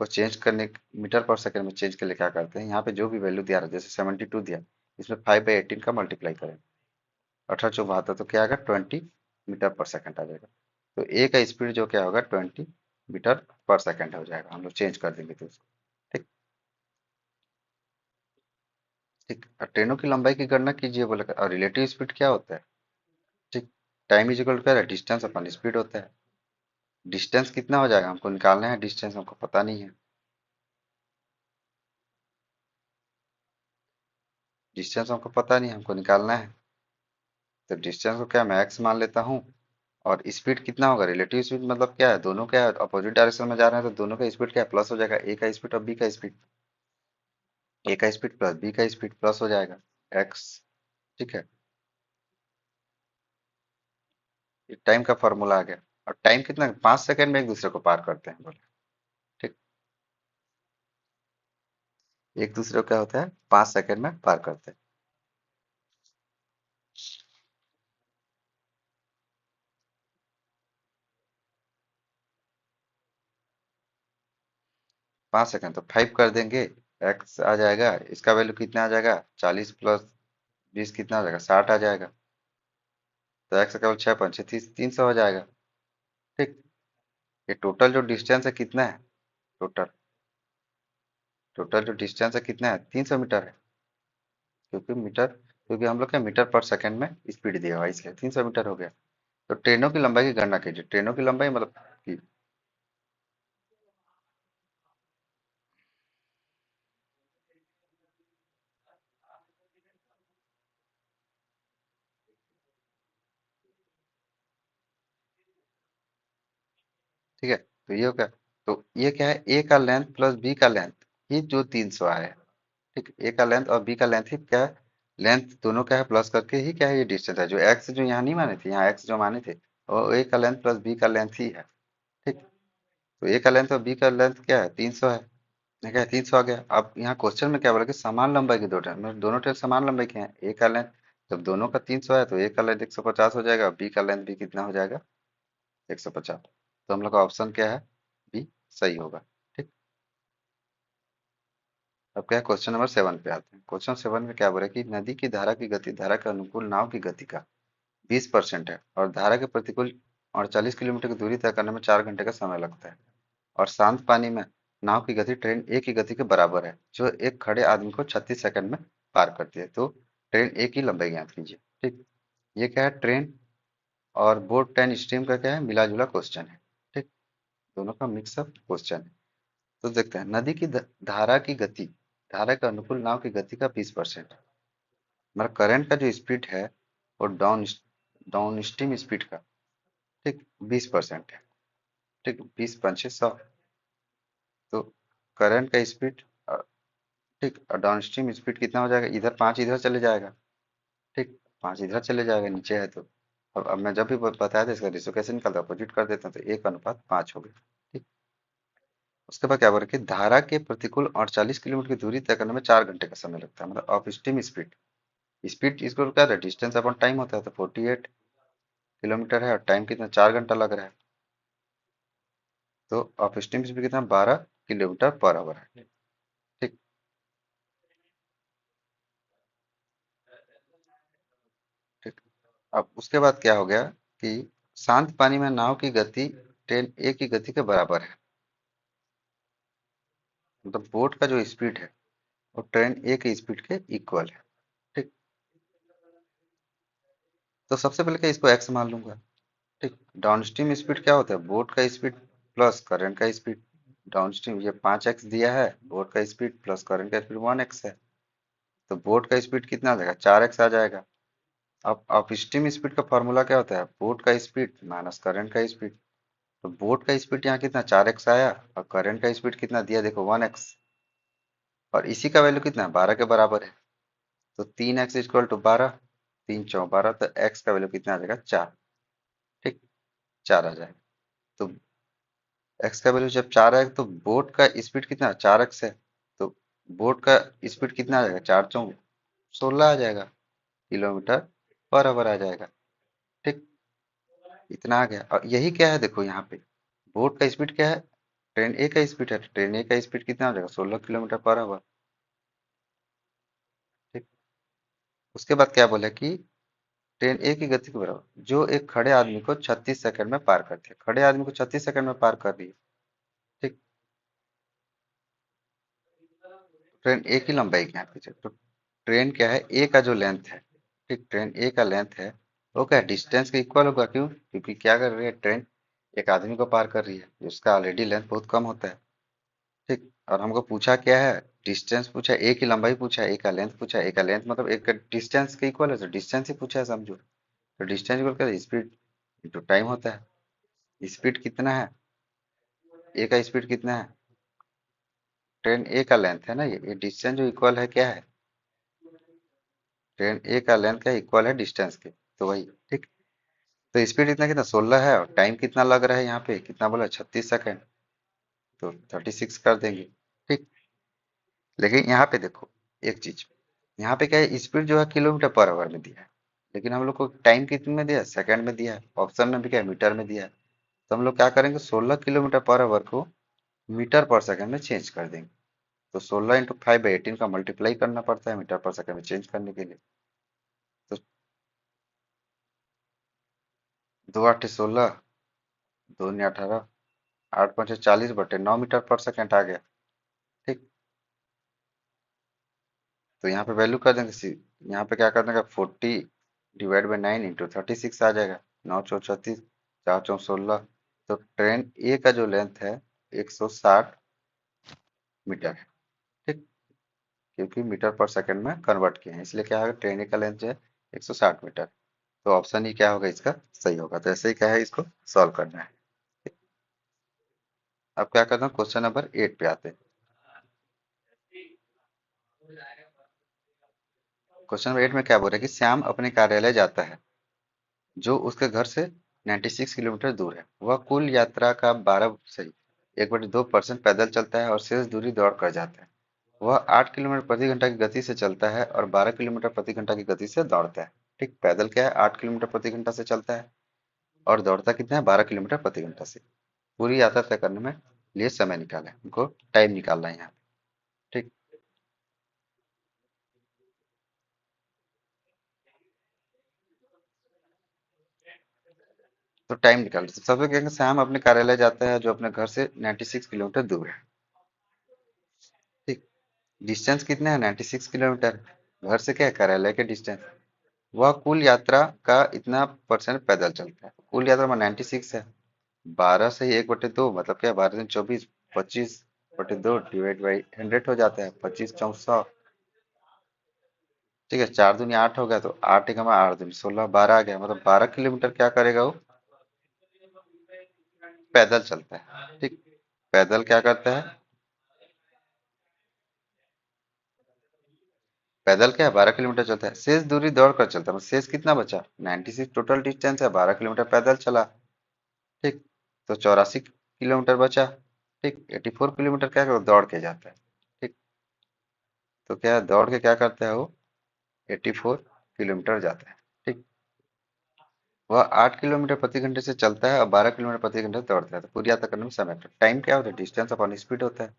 को चेंज करने, मीटर पर सेकंड में चेंज के लिए क्या करते हैं, यहाँ पे जो भी वैल्यू दिया रहा है जैसे 72 दिया, इसमें 5/18 का मल्टीप्लाई करें, 18 × 72 तो क्या आएगा 20 मीटर पर सेकंड आ जाएगा। तो ए का स्पीड जो क्या होगा 20 मीटर पर सेकंड हो जाएगा, हम लोग चेंज कर देंगे तो उसको। ठीक, ठीक, और ट्रेनों की लंबाई की गणना कीजिए बोला, और रिलेटिव स्पीड क्या होता है। ठीक, time is equal to distance upon speed होता है। डिस्टेंस कितना हो जाएगा हमको निकालना है, डिस्टेंस हमको पता नहीं है, डिस्टेंस हमको पता नहीं हमको निकालना है। तो डिस्टेंस को क्या मैं एक्स मान लेता हूँ, और स्पीड कितना होगा रिलेटिव स्पीड, मतलब क्या है दोनों क्या है अपोजिट डायरेक्शन में जा रहे हैं, तो दोनों का स्पीड क्या है प्लस हो जाएगा, ए का स्पीड और बी का स्पीड, ए का स्पीड प्लस बी का स्पीड प्लस हो जाएगा एक्स। ठीक है, ये टाइम का फॉर्मूला आ गया। और टाइम कितना 5 सेकंड में एक दूसरे को पार करते हैं बोले। ठीक, एक दूसरे को क्या होता है 5 सेकंड में पार करते हैं। 5 सेकंड तो 5 कर देंगे, एक्स आ जाएगा, इसका वैल्यू कितना आ जाएगा 40 + 20 कितना आ जाएगा 60 आ जाएगा। तो एक्स का केवल 6 × 5 = 30, 300 हो जाएगा। ठीक, ये टोटल जो डिस्टेंस है कितना है, टोटल टोटल जो डिस्टेंस है कितना है 300 मीटर है, क्योंकि हम लोग क्या मीटर पर सेकंड में स्पीड दिया हुआ है इसलिए 300 मीटर हो गया। तो ट्रेनों की लंबाई की गणना कीजिए, ट्रेनों की लंबाई मतलब कि ठीक है, तो ये हो गया। तो ये क्या है, ए का लेंथ प्लस बी का लेंथ, ये जो 300 आया है। ठीक, ए का लेंथ और बी का लेंथ ही क्या है, लेंथ दोनों क्या है प्लस करके ही क्या है ये डिस्टेंस है। जो एक्स जो यहाँ नहीं माने थे, यहाँ एक्स जो माने थे, और ए का लेंथ प्लस बी का लेंथ ही है। ठीक, तो ए का लेंथ और बी का लेंथ क्या है, 300 है। मैं क्या 300 आ गया। अब यहाँ क्वेश्चन में क्या बोला कि समान लंबाई के दो ट्रेन, मतलब दोनों ट्रेन समान लंबाई के हैं। ए का लेंथ जब दोनों का 300 है तो ए का लेंथ 150 हो जाएगा, बी का लेंथ भी कितना हो जाएगा, 150। तो हम लोग का ऑप्शन क्या है, बी सही होगा। ठीक, अब क्या है क्वेश्चन नंबर 7 पे आते हैं। क्वेश्चन 7 में क्या बोला कि नदी की धारा की गति धारा के अनुकूल नाव की गति का 20% है और धारा के प्रतिकूल 48 किलोमीटर की दूरी तय करने में 4 घंटे का समय लगता है। और शांत पानी में नाव की गति ट्रेन ए की गति के बराबर है, जो एक खड़े आदमी को 36 सेकंड में पार करती है। तो ट्रेन ए की लंबाई ज्ञात कीजिए। ठीक, ये क्या है, ट्रेन और बोट ट्रेन स्ट्रीम का क्या है, मिला जुला क्वेश्चन है। ठीक, दोनों का मिक्सअप क्वेश्चन है। तो देखते हैं, नदी की धारा की गति धारा के अनुकूल नाव की गति का 20%, मतलब करंट का जो स्पीड है वो डाउन स्ट्रीम स्पीड का, ठीक, 20% है। ठीक, 20 × 5 = 100। तो करंट का स्पीड, ठीक, और डाउन स्ट्रीम स्पीड कितना हो जाएगा, इधर 5 इधर चले जाएगा। ठीक, 5 इधर चले जाएगा, नीचे है तो। अब मैं जब भी बताया था इसका रेशियो कैसे निकलता है, अपोजिट कर देता हूँ, तो 1:5 हो गया। ठीक, उसके बाद क्या बोल रहा है कि धारा के प्रतिकूल 48 किलोमीटर की दूरी तय करने में 4 घंटे का समय लगता है, मतलब ऑफ स्ट्रीम स्पीड। स्पीड इसको क्या है, डिस्टेंस अपॉन टाइम होता है, तो 48 किलोमीटर है और टाइम कितना, 4 घंटा लग रहा है। तो ऑफ स्ट्रीम स्पीड कितना, 12 किलोमीटर पर आवर है। ठीक, ठीक, अब उसके बाद क्या हो गया कि शांत पानी में नाव की गति ट्रेन ए की गति के बराबर है, मतलब बोट का जो स्पीड है वो ट्रेन ए की स्पीड के इक्वल है। ठीक, तो सबसे पहले क्या, इसको एक्स मान लूंगा। ठीक, डाउनस्ट्रीम स्पीड क्या होता है, बोट का स्पीड प्लस करंट का स्पीड। डाउनस्ट्रीम ये 5x दिया है, बोट का स्पीड प्लस करंट का स्पीड 1x है। तो बोट का स्पीड कितना आ जाएगा, 4x आ जाएगा। अब अपस्ट्रीम स्पीड का फॉर्मूला क्या होता है, बोट का स्पीड माइनस करंट का स्पीड। तो बोट का स्पीड यहाँ कितना, 4x आया, और करंट का स्पीड कितना दिया देखो, 1x। और इसी का वैल्यू कितना है, 12 के बराबर है। तो 3x = 12, 3×4 = 12, तो x का वैल्यू कितना आ जाएगा, 4। ठीक, 4 आ जाएगा। तो x का वैल्यू जब 4 आएगा तो बोट का स्पीड कितना, 4x है। तो बोट का स्पीड कितना आ जाएगा, 4×4 = 16 आ जाएगा, किलोमीटर पर आवर आ जाएगा। ठीक, इतना आ गया। और यही क्या है देखो यहाँ पे, बोट का स्पीड क्या है, ट्रेन ए का स्पीड है, ट्रेन ए का स्पीड कितना हो जाएगा, 16 किलोमीटर पर आवर। ठीक, उसके बाद क्या बोले कि ट्रेन ए की गति के बराबर जो एक खड़े आदमी को 36 सेकंड में पार करती है, खड़े आदमी को 36 सेकंड में पार कर रही है। ठीक, ट्रेन ए की लंबाई क्या है पीछे, तो ट्रेन क्या है, ए का जो लेंथ है, ठीक, ट्रेन ए का लेंथ है, वो क्या डिस्टेंस के इक्वल होगा। क्यों, क्योंकि क्या कर रही है ट्रेन, एक आदमी को पार कर रही है, जिसका ऑलरेडी लेंथ बहुत कम होता है। ठीक, और हमको पूछा क्या है, डिस्टेंस पूछा है, ए की लंबाई पूछा है, ए का लेंथ पूछा है। ए का लेंथ मतलब एक डिस्टेंस के इक्वल है, तो डिस्टेंस ही पूछा है समझो। तो डिस्टेंस इक्वल क्या, स्पीड इंटू टाइम होता है। स्पीड कितना है, ए का स्पीड कितना है, ट्रेन ए का लेंथ है ना, ये डिस्टेंस जो इक्वल है क्या है, ट्रेन ए का लेंथ का इक्वल है डिस्टेंस के, तो वही। ठीक, तो स्पीड इतना कितना, 16 है, और टाइम कितना लग रहा है यहाँ पे, कितना बोला, 36 सेकंड। तो 36 कर देंगे। ठीक, लेकिन यहाँ पे देखो एक चीज, यहाँ पे क्या है, स्पीड जो है किलोमीटर पर आवर में दिया है, लेकिन हम लोग को टाइम कितने में दिया है, सेकंड में दिया है। ऑप्शन में भी क्या है, मीटर में दिया है। तो हम लोग क्या करेंगे, 16 किलोमीटर पर आवर को मीटर पर सेकंड में चेंज कर देंगे। तो 16 × 5/18 का मल्टीप्लाई करना पड़ता है मीटर पर सेकंड में चेंज करने के लिए। तो 2×8 = 16, 2×9 = 18, 8×5 = 40/9 मीटर पर सेकंड आ गया। ठीक, तो यहाँ पे वैल्यू कर देंगे यहाँ पे क्या कर देंगे, 40/9 इंटू 36 आ जाएगा। 9×4 = 36, 4×4 = 16। तो ट्रेन ए का जो लेंथ है 160 मीटर है। ठीक, क्योंकि मीटर पर सेकंड में कन्वर्ट किए हैं, इसलिए क्या होगा, ट्रेन ए का लेंथ जो है 160 मीटर। तो ऑप्शन ही क्या होगा इसका, सही होगा। तो ऐसे ही क्या है, इसको सॉल्व करना है। अब क्या करता हूँ, क्वेश्चन नंबर 8 पे आते हैं। क्वेश्चन नंबर 8 में क्या बोल रहा है कि श्याम अपने कार्यालय जाता है जो उसके घर से 96 किलोमीटर दूर है। वह कुल यात्रा का 1/2% पैदल चलता है और शेष दूरी दौड़ कर जाता है। वह 8 किलोमीटर प्रति घंटा की गति से चलता है और 12 किलोमीटर प्रति घंटा की गति से दौड़ता है। ठीक, पैदल क्या है, 8 किलोमीटर प्रति घंटा से चलता है और दौड़ता कितना है, 12 किलोमीटर प्रति घंटा से। पूरी यात्रा तय करने में लिए समय निकाला है, उनको टाइम निकालना है यहाँ पे। ठीक, तो टाइम निकाल सबसे क्या, श्याम अपने कार्यालय जाता है जो अपने घर से 96 किलोमीटर दूर है। ठीक, डिस्टेंस कितना है, 96 किलोमीटर। घर से क्या है, कार्यालय के डिस्टेंस। वह कुल यात्रा का इतना परसेंट पैदल चलता है, कुल यात्रा में 96 है, 12 से ही 1/2 मतलब क्या, 12 दिन 24, 25/2 डिवाइड बाई 100 हो जाता है, 25×4 100। ठीक है, 4 दूनी 8 हो गया, तो 8 × 8 दूनी 16, 12 आ गया, मतलब 12 किलोमीटर क्या करेगा वो, पैदल चलता है। ठीक, पैदल क्या करता है, पैदल क्या है, 12 किलोमीटर चलता है। शेष दूरी दौड़ कर चलता है, मतलब शेष कितना बचा, 96 टोटल डिस्टेंस है, 12 किलोमीटर पैदल चला। ठीक, तो 84 किलोमीटर बचा। ठीक, 84 किलोमीटर क्या करो, दौड़ के जाता है। ठीक, तो क्या है, दौड़ के क्या करता है वो, 84 किलोमीटर जाता है। ठीक, वह 8 किलोमीटर प्रति घंटे से चलता है और 12 किलोमीटर प्रति घंटे से दौड़ता है। तो पूरी यात्रा करने में समय, टाइम क्या होता है, डिस्टेंस अपॉन स्पीड होता है।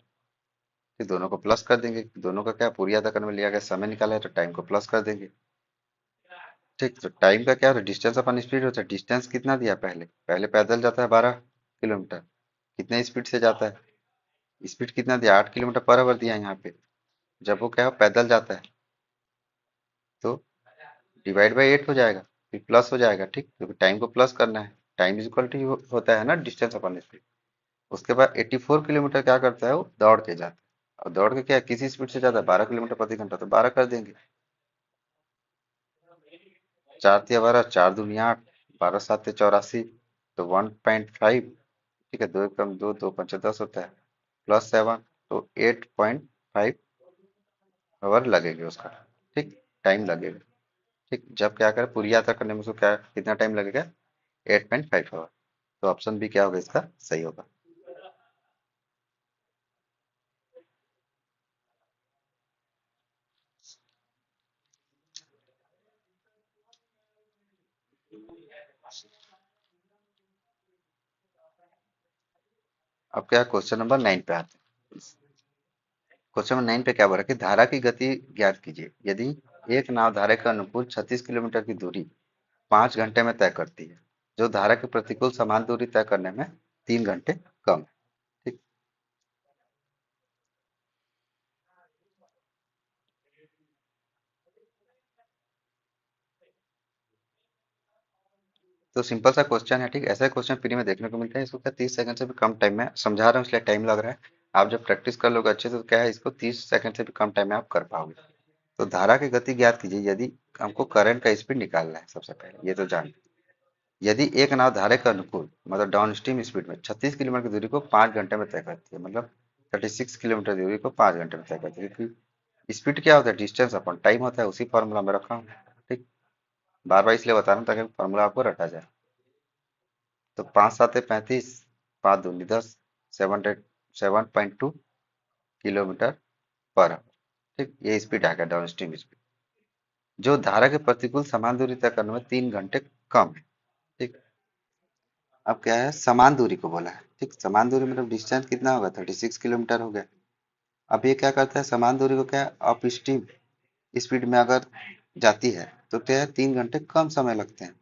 फिर दोनों को प्लस कर देंगे, दोनों का क्या, पूरी यात्रा करने में लिया गया समय निकाला है तो टाइम को प्लस कर देंगे। ठीक, तो टाइम का क्या होता है, डिस्टेंस अपॉन स्पीड होता है। डिस्टेंस कितना दिया, पहले पहले पैदल जाता है 12 किलोमीटर, कितने स्पीड से जाता है, स्पीड कितना दिया, 8 किलोमीटर पर आवर दिया है यहाँ पे। जब वो क्या है, पैदल जाता है तो डिवाइड बाई 8 हो जाएगा, फिर प्लस हो जाएगा। ठीक, क्योंकि टाइम को प्लस करना है, टाइम इज इक्वल टू होता है ना डिस्टेंस अपॉन स्पीड। उसके बाद 84 किलोमीटर क्या करता है, वो दौड़ के जाता है। और दौड़ के क्या है, किसी स्पीड से जाता है, 12 किलोमीटर प्रति घंटा, तो 12 कर देंगे। 4 × 12 4 दूनी 8, 12 × 7 = 84, तो 1.5। ठीक है, 2 × 1 = 2, 2 × 5 = 10 होता है, +7, तो 8.5 आवर लगेंगे उसका। ठीक, टाइम लगेगा। ठीक, जब क्या करें, पूरी यात्रा करने में उसको क्या कितना टाइम लगेगा, 8.5 आवर। तो ऑप्शन बी क्या होगा, इसका सही होगा। अब क्या, क्वेश्चन नंबर 9 पे आते हैं। क्वेश्चन नंबर 9 पे क्या बोल रहा है कि धारा की गति ज्ञात कीजिए यदि एक नाव धारा के अनुकूल 36 किलोमीटर की दूरी 5 घंटे में तय करती है, जो धारा के प्रतिकूल समान दूरी तय करने में 3 घंटे कम है। ठीक, तो सिंपल सा क्वेश्चन है। ठीक, ऐसा क्वेश्चन प्री में देखने को मिलता है। इसको क्या 30 सेकंड से भी कम टाइम में समझा रहा हूँ, इसलिए टाइम लग रहा है। आप जब प्रैक्टिस कर लोगे अच्छे से तो क्या है, इसको 30 सेकंड से भी कम टाइम में आप कर पाओगे। तो धारा की गति ज्ञात कीजिए यदि हमको करंट का स्पीड निकालना है, सबसे पहले ये तो जान। यदि एक नाव धारा के अनुकूल मतलब डाउन स्ट्रीम स्पीड में 36 किलोमीटर की दूरी को 5 घंटे में तय करती है, मतलब 36 किलोमीटर की दूरी को 5 घंटे में तय करती है, क्योंकि स्पीड क्या होता है, डिस्टेंस अपॉन टाइम होता है, उसी फॉर्मूला में रखा हूँ। ठीक, बार बार इसलिए बता रहा हूँ ताकि फॉर्मूला आपको रटा जाए। तो 5×7 = 35, 5 दूनी 10, 7.2 किलोमीटर पर आवर। ठीक, ये स्पीड आ गया डाउन स्ट्रीम स्पीड, जो धारा के प्रतिकूल समान दूरी तय करने में 3 घंटे कम है। ठीक, अब क्या है, समान दूरी को बोला है। ठीक, समान दूरी मतलब डिस्टेंस कितना होगा, 36 किलोमीटर हो गया। अब ये क्या करता है, समान दूरी को क्या है, अप स्ट्रीम स्पीड में अगर जाती है तो क्या है, 3 घंटे कम समय लगते हैं।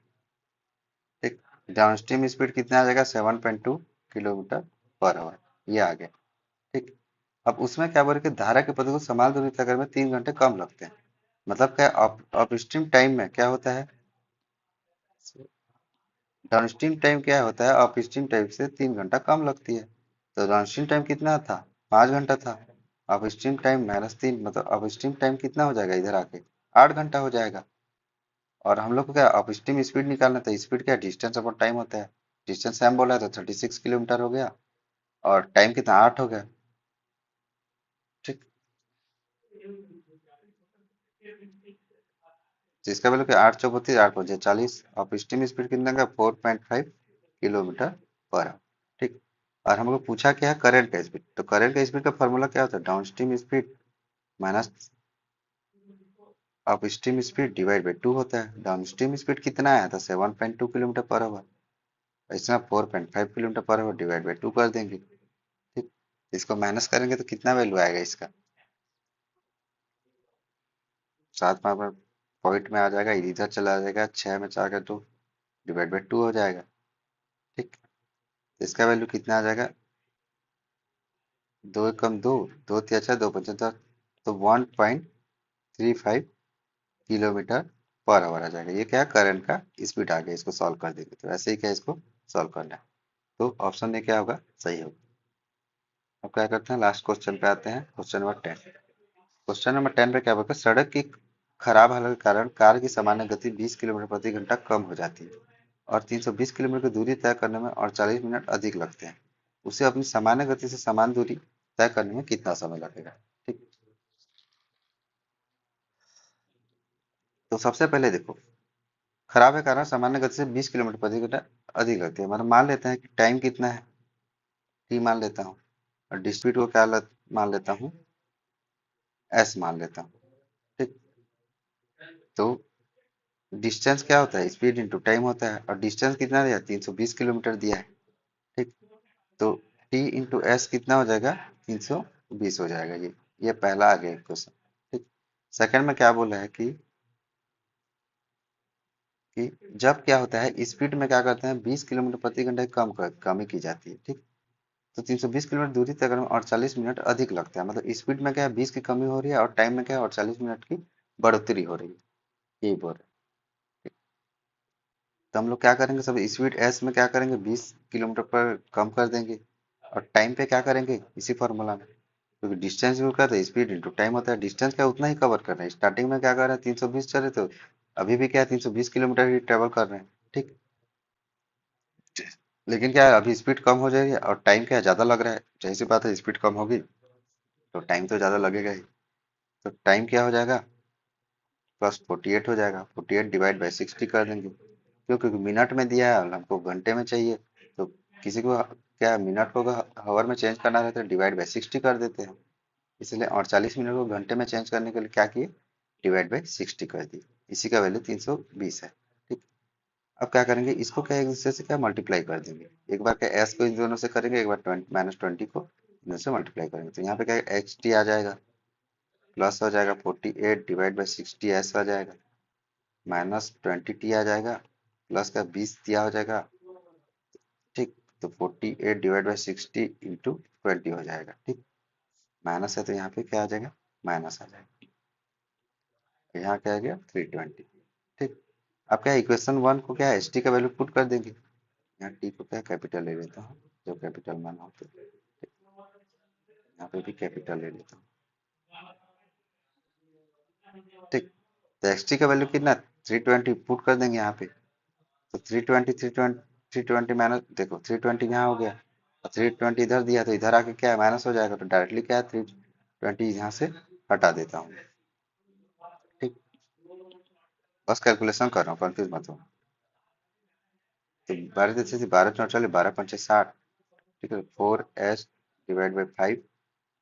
ठीक, डाउन स्ट्रीम स्पीड कितना आ जाएगा, 7.2 किलोमीटर पर आवर, ये आ गया। ठीक, अब उसमें क्या बोले कि धारा के पथ को समान दूरी तय करने में 3 घंटे कम लगते हैं। मतलब क्या, अप स्ट्रीम टाइम में क्या होता है, डाउनस्ट्रीम टाइम क्या होता है, अपस्ट्रीम टाइम से 3 घंटा कम लगती है। तो डाउनस्ट्रीम टाइम कितना था, 5 घंटा था। अपस्ट्रीम टाइम -3 मतलब अपस्ट्रीम टाइम कितना हो जाएगा, इधर आके 8 घंटा हो जाएगा। और हम लोग को क्या अपस्ट्रीम स्पीड निकालना था, स्पीड क्या डिस्टेंस अपॉन टाइम होता है। डिस्टेंस टाइम बोला है तो 36 किलोमीटर हो गया, और टाइम कितना 8 हो गया। ठीक, तो इसका वैल्यू क्या, 8 चौक 32, 8 5 40, और स्टीम स्पीड कितना का 4.5 किलोमीटर पर आवर। ठीक, और हमको पूछा क्या है, करंट का स्पीड। तो करंट का स्पीड का फॉर्मूला क्या होता है, down stream speed minus up stream speed divide by 2 होता है। डाउन स्ट्रीम स्पीड कितना आया था, 7.2 किलोमीटर पर आवर। इसमें 4.5 kilometre per hour divide by 2 कर देंगे। ठीक, इसको माइनस करेंगे तो कितना वैल्यू आएगा इसका, 7 पॉइंट में आ जाएगा, इधर चला जाएगा, 6 में 4 का 2 डिवाइड बाई 2 हो जाएगा। ठीक, तो इसका वैल्यू कितना आ जाएगा, 2 एकम 2, 2 तिया 6, 2 पंचा 10, तो 1.35 किलोमीटर पर आवर आ जाएगा। ये क्या है, करंट का स्पीड आ गया। इसको सॉल्व कर देंगे तो ऐसे ही क्या, इसको सॉल्व करना है। तो ऑप्शन में क्या होगा, सही होगा। अब क्या करते हैं, लास्ट क्वेश्चन पे आते हैं, क्वेश्चन नंबर 10। क्वेश्चन नंबर 10 पे क्या बोलता है, सड़क की खराब हालत के कारण कार की सामान्य गति 20 किलोमीटर प्रति घंटा कम हो जाती है और 320 किलोमीटर की दूरी तय करने में और 40 मिनट अधिक लगते हैं। उसे अपनी सामान्य गति से समान दूरी तय करने में कितना समय लगेगा। ठीक, तो सबसे पहले देखो, खराब है कारण सामान्य गति से 20 किलोमीटर प्रति घंटा अधिक लगती है, मतलब मान लेते हैं कि टाइम कितना है, टी मान लेता हूँ, और स्पीड को क्या मान लेता हूँ, एस मान लेता हूँ। ठीक, तो डिस्टेंस क्या होता है, स्पीड इंटू टाइम होता है, और डिस्टेंस कितना दिया, 320 किलोमीटर दिया है। ठीक, तो टी इंटू एस कितना हो जाएगा, 320 हो जाएगा। ये पहला आ गया क्वेश्चन। ठीक, सेकंड में क्या बोला है कि जब क्या होता है, स्पीड में क्या करते हैं, 20 किलोमीटर प्रति घंटे कमी की जाती है। ठीक, तो 320 किलोमीटर दूरी तय करने में 48 मिनट अधिक लगता है, मतलब स्पीड में क्या है, 20 की कमी हो रही है, और टाइम में क्या है, 48 मिनट की बढ़ोतरी हो रही है। यही बोल रहे हैं। तो हम लोग क्या करेंगे, सब स्पीड एस में क्या करेंगे, 20 किलोमीटर पर कम कर देंगे, और टाइम पे क्या करेंगे, इसी फॉर्मूला में, क्योंकि डिस्टेंस यूज करते हैं, स्पीड इंटू टाइम होता है। डिस्टेंस क्या उतना ही कवर कर रहे हैं, स्टार्टिंग में क्या कर रहे हैं, 320 चले, तो अभी भी क्या है, 320 किलोमीटर ही ट्रेवल कर रहे हैं। ठीक, लेकिन क्या है, अभी स्पीड कम हो जाएगी और टाइम क्या है, ज्यादा लग रहा है। जाहिर सी बात है, स्पीड कम होगी तो टाइम तो ज्यादा लगेगा ही। तो टाइम क्या हो जाएगा, प्लस 48 हो जाएगा। 48 डिवाइड बाई 60 कर देंगे, क्यों, क्योंकि मिनट में दिया है और हमको घंटे में चाहिए। तो किसी को क्या मिनट को हावर में चेंज करना रहता है, डिवाइड बाई 60 कर देते हैं। इसलिए 48 मिनट को घंटे में चेंज करने के लिए क्या किए, डिवाइड बाई 60 कर दिए। इसी का वैल्यू 320 है। ठीक, अब क्या करेंगे, इसको क्या एक दूसरे से क्या मल्टीप्लाई कर देंगे। एक बार क्या एस को इन दोनों से करेंगे, एक बार -20 को इनमें से मल्टीप्लाई करेंगे, तो यहाँ पे क्या एक्स टी आ जाएगा, प्लस हो जाएगा 48 डिवाइड बाई 60 ऐसा आ जाएगा, -20 टी आ जाएगा, प्लस का 20 दिया हो जाएगा। ठीक, तो 48 डिवाइड बाई 60 इंटू 20 हो जाएगा। ठीक, माइनस है तो यहाँ पे क्या आ जाएगा, माइनस आ जाएगा। यहाँ क्या आ गया, 320। ठीक, अब क्या इक्वेशन वन को क्या एस टी का वैल्यू पुट कर देंगे। यहाँ टी को क्या कैपिटल ले लेता हूँ, जो कैपिटल माना हो तो। यहाँ पे भी कैपिटल ले लेता हूँ। ठीक, तो एक्स टी का वैल्यू कितना, 320 पुट कर देंगे यहाँ पे। तो 320 320 320 माइनस, देखो 320 यहाँ हो गया, और 320 इधर दिया तो इधर आके क्या है, माइनस हो जाएगा। तो डायरेक्टली क्या है, 320 यहाँ से हटा देता हूँ। ठीक, बस कैलकुलेशन कर रहा हूँ, कंफ्यूज मत हो। तो 12 बारह पंचे 60। ठीक है, 4s डिवाइड बाई 5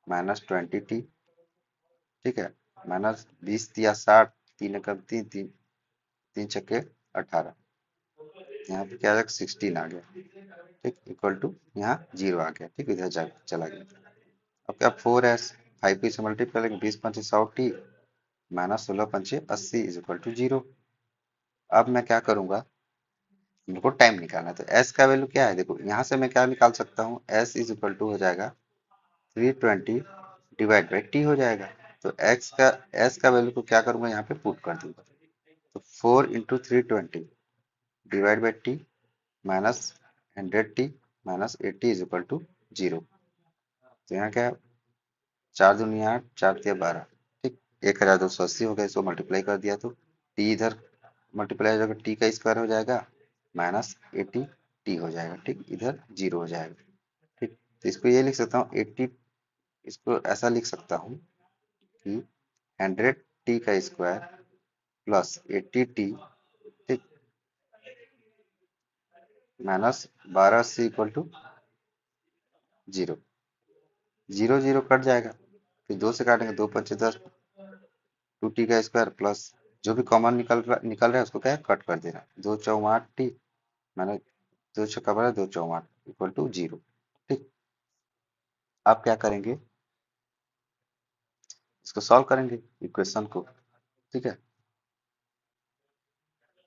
-20t। ठीक है, -20 दिया 60, 3 एकम 3, 3 छक्के 18, यहाँ पे क्या आ जाएगा, 16 आ गया। ठीक, इक्वल टू यहाँ 0 आ गया। ठीक, इधर जा चला गया। अब क्या, 4s 5p से मल्टीप्लाई करेंगे, 20 पंचे 100t -16 पंचे 80 इज इक्वल टू 0। अब मैं क्या करूंगा, मेरे को टाइम निकालना है, तो s का वैल्यू क्या है, देखो यहाँ से मैं क्या निकाल सकता हूँ, s इज इक्वल टू हो जाएगा 320 डिवाइड बाई टी हो जाएगा। तो x का s का वैल्यू को क्या करूंगा, यहाँ पे पुट कर दूंगा। तो 4 into 320 divide by t -100t -80 is equal to 0। तो यहाँ क्या है, 4 दूनी 8, 4 तिया 12। ठीक, 1280 हो गया, इसको मल्टीप्लाई कर दिया तो टी इधर मल्टीप्लाई हो जाएगा, टी का स्क्वायर हो जाएगा -80 टी हो जाएगा। ठीक, इधर 0 हो जाएगा। ठीक, तो इसको ये लिख सकता हूँ 80, इसको ऐसा लिख सकता हूँ कि 100t का स्क्वायर प्लस 80t, ठीक, minus 12c equal to 0। 0 0 cut जाएगा, फिर 2 से काटेंगे, 2 पंचे 10, 2t का स्क्वायर प्लस जो भी कॉमन निकल रहा है उसको क्या है, कट कर देना, 2 चौवा 8t, मैंने 2 छक्का बड़ा 2 चौवा 8 इक्वल टू 0। ठीक, आप क्या करेंगे, इसको सॉल्व करेंगे इक्वेशन को। ठीक है,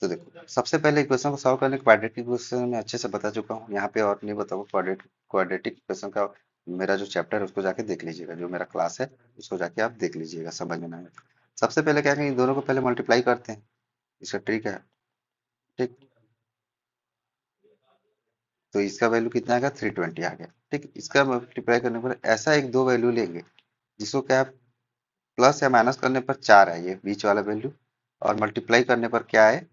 तो देखो सबसे पहले इक्वेशन को सॉल्व करने के क्वाड्रेटिक इक्वेशन में अच्छे से बता चुका हूँ, यहाँ पे और नहीं बताऊंगा। क्वाड्रेटिक इक्वेशन का मेरा जो चैप्टर है उसको जाके देख लीजिएगा, जो मेरा क्लास है उसको जाके आप देख लीजिएगा, समझ में ना आए। सबसे पहले क्या करेंगे, इन दोनों को पहले मल्टीप्लाई करते हैं, इसका ट्रिक है। ठीक, तो इसका वैल्यू कितना आएगा, 320 आ गया। ठीक, इसका मल्टीप्लाई करने पर ऐसा एक दो वैल्यू लेंगे जिसको क्या प्लस या माइनस करने पर 4 है, ये बीच वाला वैल्यू, और मल्टीप्लाई करने पर क्या है,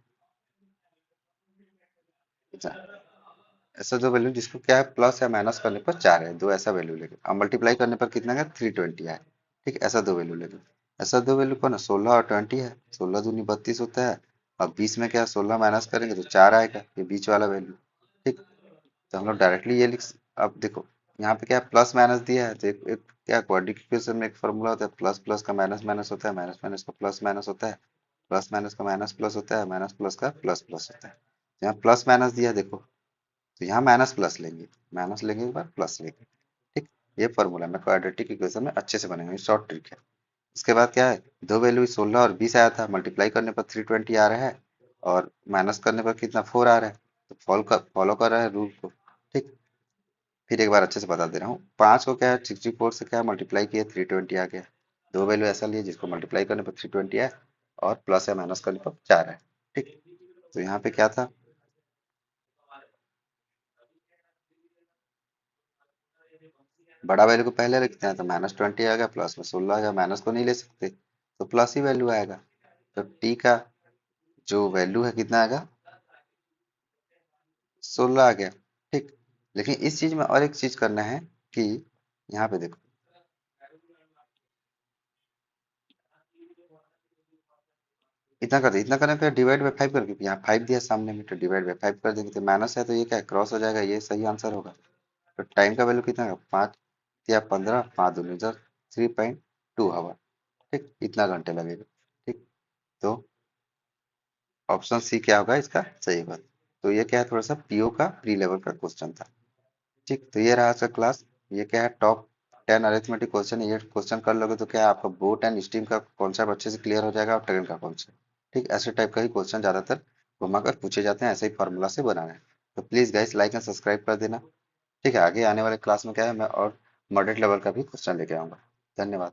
ऐसा दो वैल्यू जिसको क्या है प्लस या माइनस करने पर 4 है, दो ऐसा वैल्यू लेंगे, और मल्टीप्लाई करने पर कितना है, 320 है। ठीक, ऐसा दो वैल्यू लेंगे। ऐसा दो वैल्यू कौन है, 16 और 20 है, 16 दूनी 32 होता है, और 20 में क्या 16 माइनस करेंगे तो 4 आएगा, ये बीच वाला वैल्यू। ठीक, तो हम लोग डायरेक्टली ये अब देखो यहाँ पे क्या प्लस माइनस दिया है, तो एक क्या क्वाड्रेटिक इक्वेशन में एक फॉर्मूला होता है, प्लस प्लस का माइनस माइनस होता है, माइनस माइनस का प्लस माइनस होता है, प्लस माइनस का माइनस प्लस होता है, माइनस प्लस का प्लस प्लस होता है। यहाँ प्लस माइनस दिया है, देखो तो यहाँ माइनस प्लस लेंगे, माइनस लेंगे एक बार प्लस लेंगे। ठीक, ये फॉर्मूला में क्वाड्रेटिक इक्वेशन में अच्छे से बनेगा, शॉर्ट ट्रिक है। इसके बाद क्या है, दो वैल्यू 16 और 20 आया था, मल्टीप्लाई करने पर 320 आ रहा है, और माइनस करने पर कितना 4 आ रहा है, तो फॉलो कर रहा है रूल को। ठीक, फिर एक बार अच्छे से बता दे रहा हूँ, 5 को क्या है 64 से क्या मल्टीप्लाई किया 320 आ गया, दो वैल्यू ऐसा लिए जिसको मल्टीप्लाई करने पर 320 है, और प्लस या माइनस करने पर 4 है। ठीक, तो यहाँ पे क्या था, बड़ा वैल्यू को पहले लिखते हैं, तो -20 आ गया, प्लस में 16 आ गया, माइनस को नहीं ले सकते तो प्लस ही वैल्यू आएगा। तो टी का जो वैल्यू है कितना आएगा, 16 आ गया। ठीक, लेकिन इस चीज में और एक चीज करना है कि यहाँ पे देखो, इतना करने का डिवाइड बाई 5 करके, यहाँ 5 दिया सामने में तो डिवाइड बाई 5 कर देंगे, तो माइनस है तो ये क्या है क्रॉस हो जाएगा, ये सही आंसर होगा। तो टाइम का वैल्यू कितना है, 5 या 15, 5 दूनी 10, 3.2 आवर। ठीक, इतना घंटे लगेगा। ठीक, तो ऑप्शन सी क्या होगा इसका सही होगा। तो ये क्या है, थोड़ा सा पीओ का प्री लेवल का क्वेश्चन था। ठीक, तो ये रहा आज का क्लास। ये क्या है, टॉप 10 अरिथमेटिक क्वेश्चन, ये क्वेश्चन कर लोगे तो क्या है, आपका बोट एंड स्टीम का कॉन्सेप्ट अच्छे से क्लियर हो जाएगा, और ट्रेन का कॉन्सेप्ट। ठीक, ऐसे टाइप का ही क्वेश्चन ज्यादातर घुमाकर पूछे जाते हैं, ऐसे ही फॉर्मूला से बनाना है। तो please guys like and subscribe कर देना। ठीक है, आगे आने वाले क्लास में क्या है, मैं और मॉडरेट लेवल का भी क्वेश्चन लेके आऊंगा। धन्यवाद।